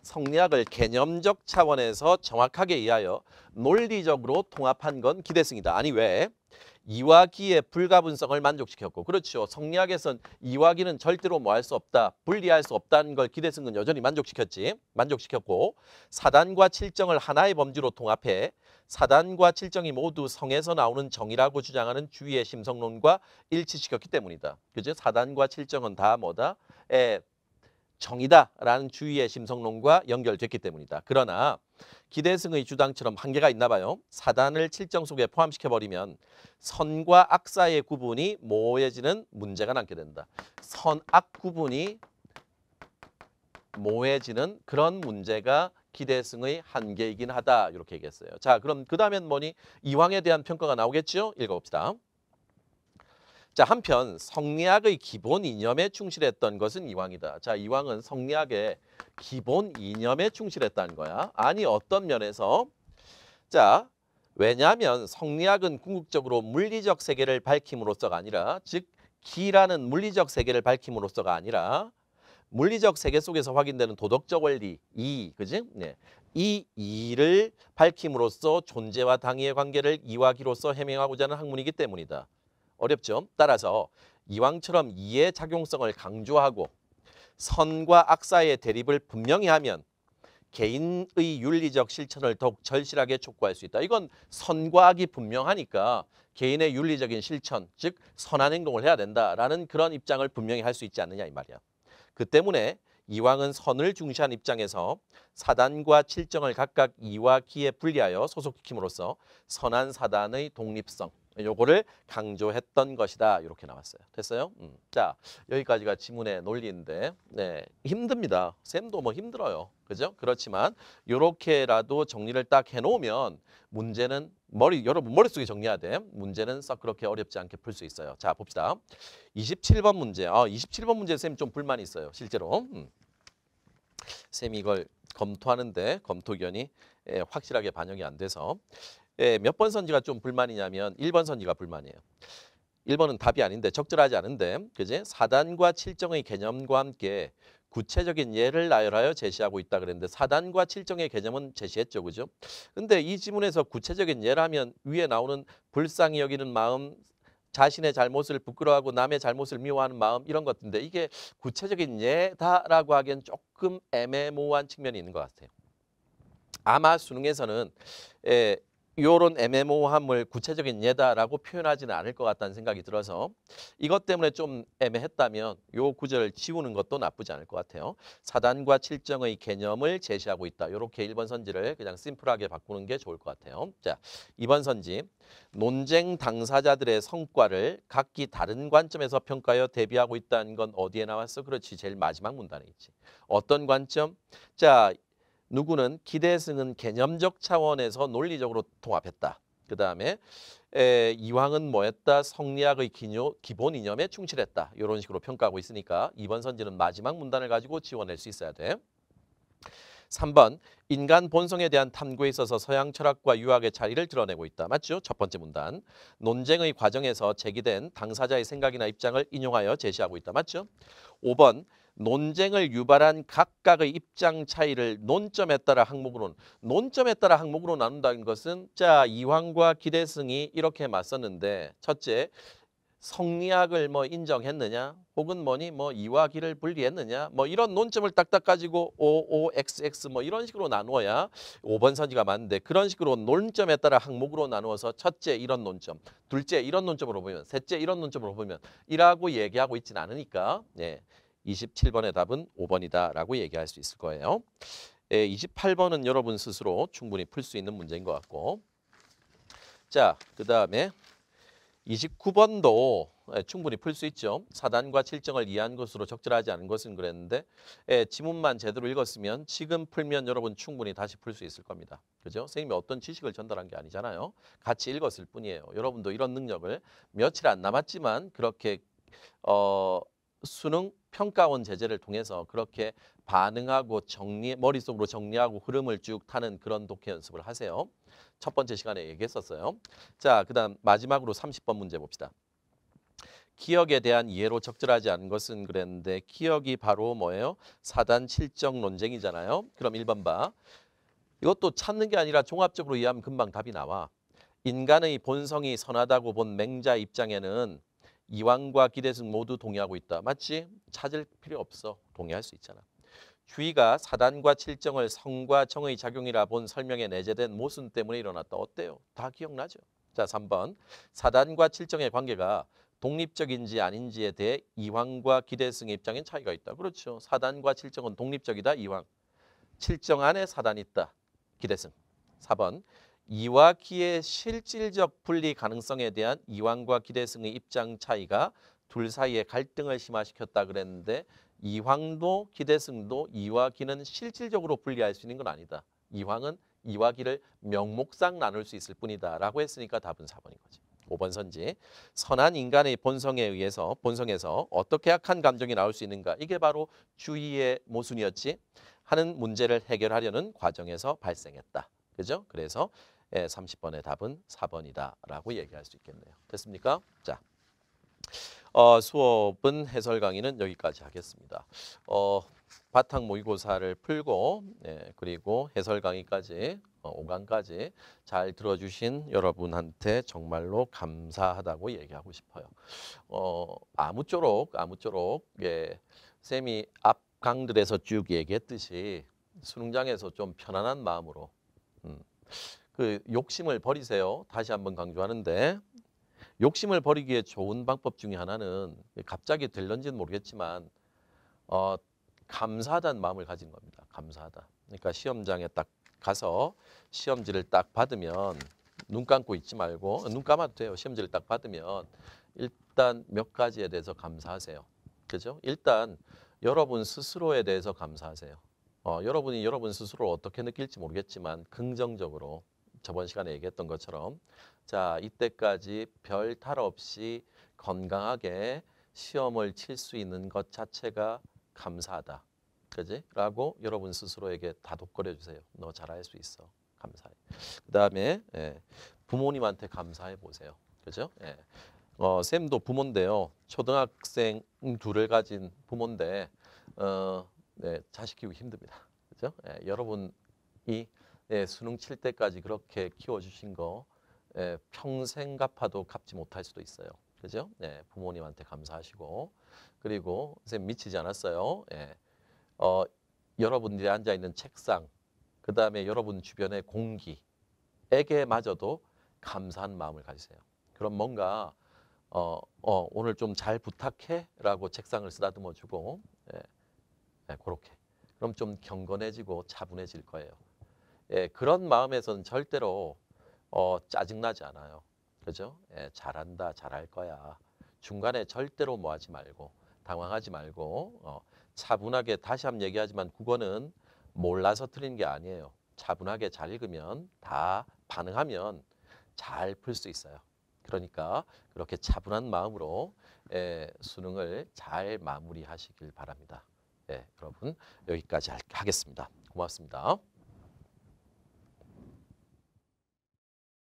성리학을 개념적 차원에서 정확하게 이해하여 논리적으로 통합한 건 기대승이다. 아니 왜? 이와 기의 불가분성을 만족시켰고 그렇죠. 성리학에선 이와 기는 절대로 뭐 할 수 없다. 분리할 수 없다는 걸 기대승은 여전히 만족시켰고 사단과 칠정을 하나의 범주로 통합해 사단과 칠정이 모두 성에서 나오는 정이라고 주장하는 주위의 심성론과 일치시켰기 때문이다. 그죠? 사단과 칠정은 다 뭐다? 정이다라는 주위의 심성론과 연결됐기 때문이다. 그러나 기대승의 주장처럼 한계가 있나 봐요. 사단을 칠정 속에 포함시켜버리면 선과 악 사이의 구분이 모호해지는 문제가 남게 된다. 선악 구분이 모호해지는 그런 문제가 기대승의 한계이긴 하다. 이렇게 얘기했어요. 자, 그럼 그 다음엔 뭐니? 이황에 대한 평가가 나오겠죠? 읽어봅시다. 자, 한편 성리학의 기본 이념에 충실했던 것은 이황이다. 자, 이황은 성리학의 기본 이념에 충실했다는 거야. 아니 어떤 면에서 자, 왜냐하면 성리학은 궁극적으로 물리적 세계를 밝힘으로써가 아니라, 즉 기라는 물리적 세계를 밝힘으로써가 아니라 물리적 세계 속에서 확인되는 도덕적 원리, 이, 그지? 네. 이 이를 밝힘으로써 존재와 당위의 관계를 이와 기로서 해명하고자 하는 학문이기 때문이다. 어렵죠? 따라서 이왕처럼 이의 작용성을 강조하고 선과 악 사이의 대립을 분명히 하면 개인의 윤리적 실천을 더욱 절실하게 촉구할 수 있다. 이건 선과 악이 분명하니까 개인의 윤리적인 실천, 즉 선한 행동을 해야 된다라는 그런 입장을 분명히 할 수 있지 않느냐 이 말이야. 그 때문에 이왕은 선을 중시한 입장에서 사단과 칠정을 각각 이와 기에 분리하여 소속시킴으로써 선한 사단의 독립성, 요거를 강조했던 것이다. 이렇게 나왔어요. 됐어요? 자, 여기까지가 지문의 논리인데, 네, 힘듭니다. 쌤도 뭐 힘들어요. 그죠? 그렇지만 요렇게라도 정리를 딱 해놓으면 문제는 여러분 머릿속에 정리해야 돼. 문제는 썩 그렇게 어렵지 않게 풀 수 있어요. 자, 봅시다. 27번 문제. 27번 문제 쌤 좀 불만이 있어요. 실제로. 쌤이 이걸 검토하는데 검토견이 확실하게 반영이 안 돼서 몇 번 선지가 좀 불만이냐면 1번 선지가 불만이에요. 1번은 답이 아닌데 적절하지 않은데 그지? 사단과 칠정의 개념과 함께 구체적인 예를 나열하여 제시하고 있다 그랬는데 사단과 칠정의 개념은 제시했죠. 그죠? 근데 이 지문에서 구체적인 예라면 위에 나오는 불쌍히 여기는 마음, 자신의 잘못을 부끄러워하고 남의 잘못을 미워하는 마음 이런 것인데 이게 구체적인 예다라고 하기엔 조금 애매모호한 측면이 있는 것 같아요. 아마 수능에서는 이런 애매모호함을 구체적인 예다라고 표현하지는 않을 것 같다는 생각이 들어서 이것 때문에 좀 애매했다면 이 구절을 지우는 것도 나쁘지 않을 것 같아요. 사단과 칠정의 개념을 제시하고 있다. 이렇게 1번 선지를 그냥 심플하게 바꾸는 게 좋을 것 같아요. 자, 2번 선지. 논쟁 당사자들의 성과를 각기 다른 관점에서 평가하여 대비하고 있다는 건 어디에 나왔어? 그렇지. 제일 마지막 문단에 있지. 어떤 관점? 자, 누구는 기대승은 개념적 차원에서 논리적으로 통합했다. 그 다음에 이황은 뭐했다? 성리학의 기본 이념에 충실했다. 이런 식으로 평가하고 있으니까 2번 선지는 마지막 문단을 가지고 지워낼 수 있어야 돼. 3번 인간 본성에 대한 탐구에 있어서 서양 철학과 유학의 차이를 드러내고 있다. 맞죠? 첫 번째 문단. 논쟁의 과정에서 제기된 당사자의 생각이나 입장을 인용하여 제시하고 있다. 맞죠? 5번 논쟁을 유발한 각각의 입장 차이를 논점에 따라 항목으로 나눈다는 것은 자 이황과 기대승이 이렇게 맞섰는데 첫째 성리학을 뭐 인정했느냐 혹은 이와 기를 분리했느냐 이런 논점을 딱딱 가지고 OOXX 이런 식으로 나누어야 5번 선지가 맞는데 그런 식으로 논점에 따라 항목으로 나누어서 첫째 이런 논점, 둘째 이런 논점으로 보면, 셋째 이런 논점으로 보면 이라고 얘기하고 있지는 않으니까 27번의 답은 5번이다라고 얘기할 수 있을 거예요. 28번은 여러분 스스로 충분히 풀 수 있는 문제인 것 같고 자, 그 다음에 29번도 충분히 풀 수 있죠. 사단과 칠정을 이해한 것으로 적절하지 않은 것은 그랬는데 지문만 제대로 읽었으면 지금 풀면 여러분 충분히 다시 풀 수 있을 겁니다. 그죠? 선생님이 어떤 지식을 전달한 게 아니잖아요. 같이 읽었을 뿐이에요. 여러분도 이런 능력을 며칠 안 남았지만 그렇게 수능 평가원 제재를 통해서 그렇게 반응하고 머릿속으로 정리하고 흐름을 쭉 타는 그런 독해 연습을 하세요. 첫 번째 시간에 얘기했었어요. 자, 그다음 마지막으로 30번 문제 봅시다. 기억에 대한 이해로 적절하지 않은 것은 그랬는데 기억이 바로 뭐예요? 사단 칠정 논쟁이잖아요. 그럼 1번 봐. 이것도 찾는 게 아니라 종합적으로 이해하면 금방 답이 나와. 인간의 본성이 선하다고 본 맹자 입장에는 이황과 기대승 모두 동의하고 있다. 맞지? 찾을 필요 없어. 동의할 수 있잖아. 주의가 사단과 칠정을 성과 정의 작용이라 본 설명에 내재된 모순 때문에 일어났다. 어때요? 다 기억나죠? 자, 3번. 사단과 칠정의 관계가 독립적인지 아닌지에 대해 이황과 기대승의 입장엔 차이가 있다. 그렇죠. 사단과 칠정은 독립적이다. 이황. 칠정 안에 사단이 있다. 기대승. 4번. 이와 기의 실질적 분리 가능성에 대한 이황과 기대승의 입장 차이가 둘 사이의 갈등을 심화시켰다 그랬는데 이황도 기대승도 이와 기는 실질적으로 분리할 수 있는 건 아니다. 이황은 이와 기를 명목상 나눌 수 있을 뿐이다 라고 했으니까 답은 4번인 거지. 5번 선지. 선한 인간의 본성에서 어떻게 악한 감정이 나올 수 있는가. 이게 바로 주의의 모순이었지. 하는 문제를 해결하려는 과정에서 발생했다. 그죠? 그래서 30번의 답은 4번이다라고 얘기할 수 있겠네요. 됐습니까? 자, 수업은 해설 강의는 여기까지 하겠습니다. 바탕 모의고사를 풀고 그리고 해설 강의까지 5강까지 잘 들어주신 여러분한테 정말로 감사하다고 얘기하고 싶어요. 아무쪼록 쌤이 앞 강들에서 쭉 얘기했듯이 수능장에서 좀 편안한 마음으로 그 욕심을 버리세요. 다시 한번 강조하는데 욕심을 버리기에 좋은 방법 중에 하나는 갑자기 될런지는 모르겠지만 감사하다는 마음을 가지는 겁니다. 감사하다. 그러니까 시험장에 딱 가서 시험지를 딱 받으면 눈 감고 있지 말고 눈 감아도 돼요. 시험지를 딱 받으면 일단 몇 가지에 대해서 감사하세요. 그죠? 일단 여러분 스스로에 대해서 감사하세요. 여러분이 여러분 스스로 어떻게 느낄지 모르겠지만 긍정적으로 저번 시간에 얘기했던 것처럼 자, 이때까지 별 탈 없이 건강하게 시험을 칠 수 있는 것 자체가 감사하다. 그지? 라고 여러분 스스로에게 다독거려 주세요. 너 잘할 수 있어. 감사해. 그다음에 부모님한테 감사해 보세요. 그죠? 쌤도 부모인데요. 초등학생 둘을 가진 부모인데 자식 키우기 힘듭니다. 그죠? 여러분이 수능 칠 때까지 그렇게 키워주신 거 평생 갚아도 갚지 못할 수도 있어요. 그죠? 부모님한테 감사하시고 그리고 선생님 미치지 않았어요. 여러분들이 앉아 있는 책상, 그 다음에 여러분 주변의 공기에게마저도 감사한 마음을 가지세요. 그럼 뭔가 오늘 좀 잘 부탁해라고 책상을 쓰다듬어주고 그렇게. 그럼 좀 경건해지고 차분해질 거예요. 그런 마음에서는 절대로 짜증나지 않아요. 그죠? 잘한다, 잘할 거야. 중간에 절대로 뭐 하지 말고, 당황하지 말고, 차분하게 다시 한번 얘기하지만 국어는 몰라서 틀린 게 아니에요. 차분하게 잘 읽으면 다 반응하면 잘 풀 수 있어요. 그러니까 그렇게 차분한 마음으로 수능을 잘 마무리하시길 바랍니다. 여러분 여기까지 하겠습니다. 고맙습니다.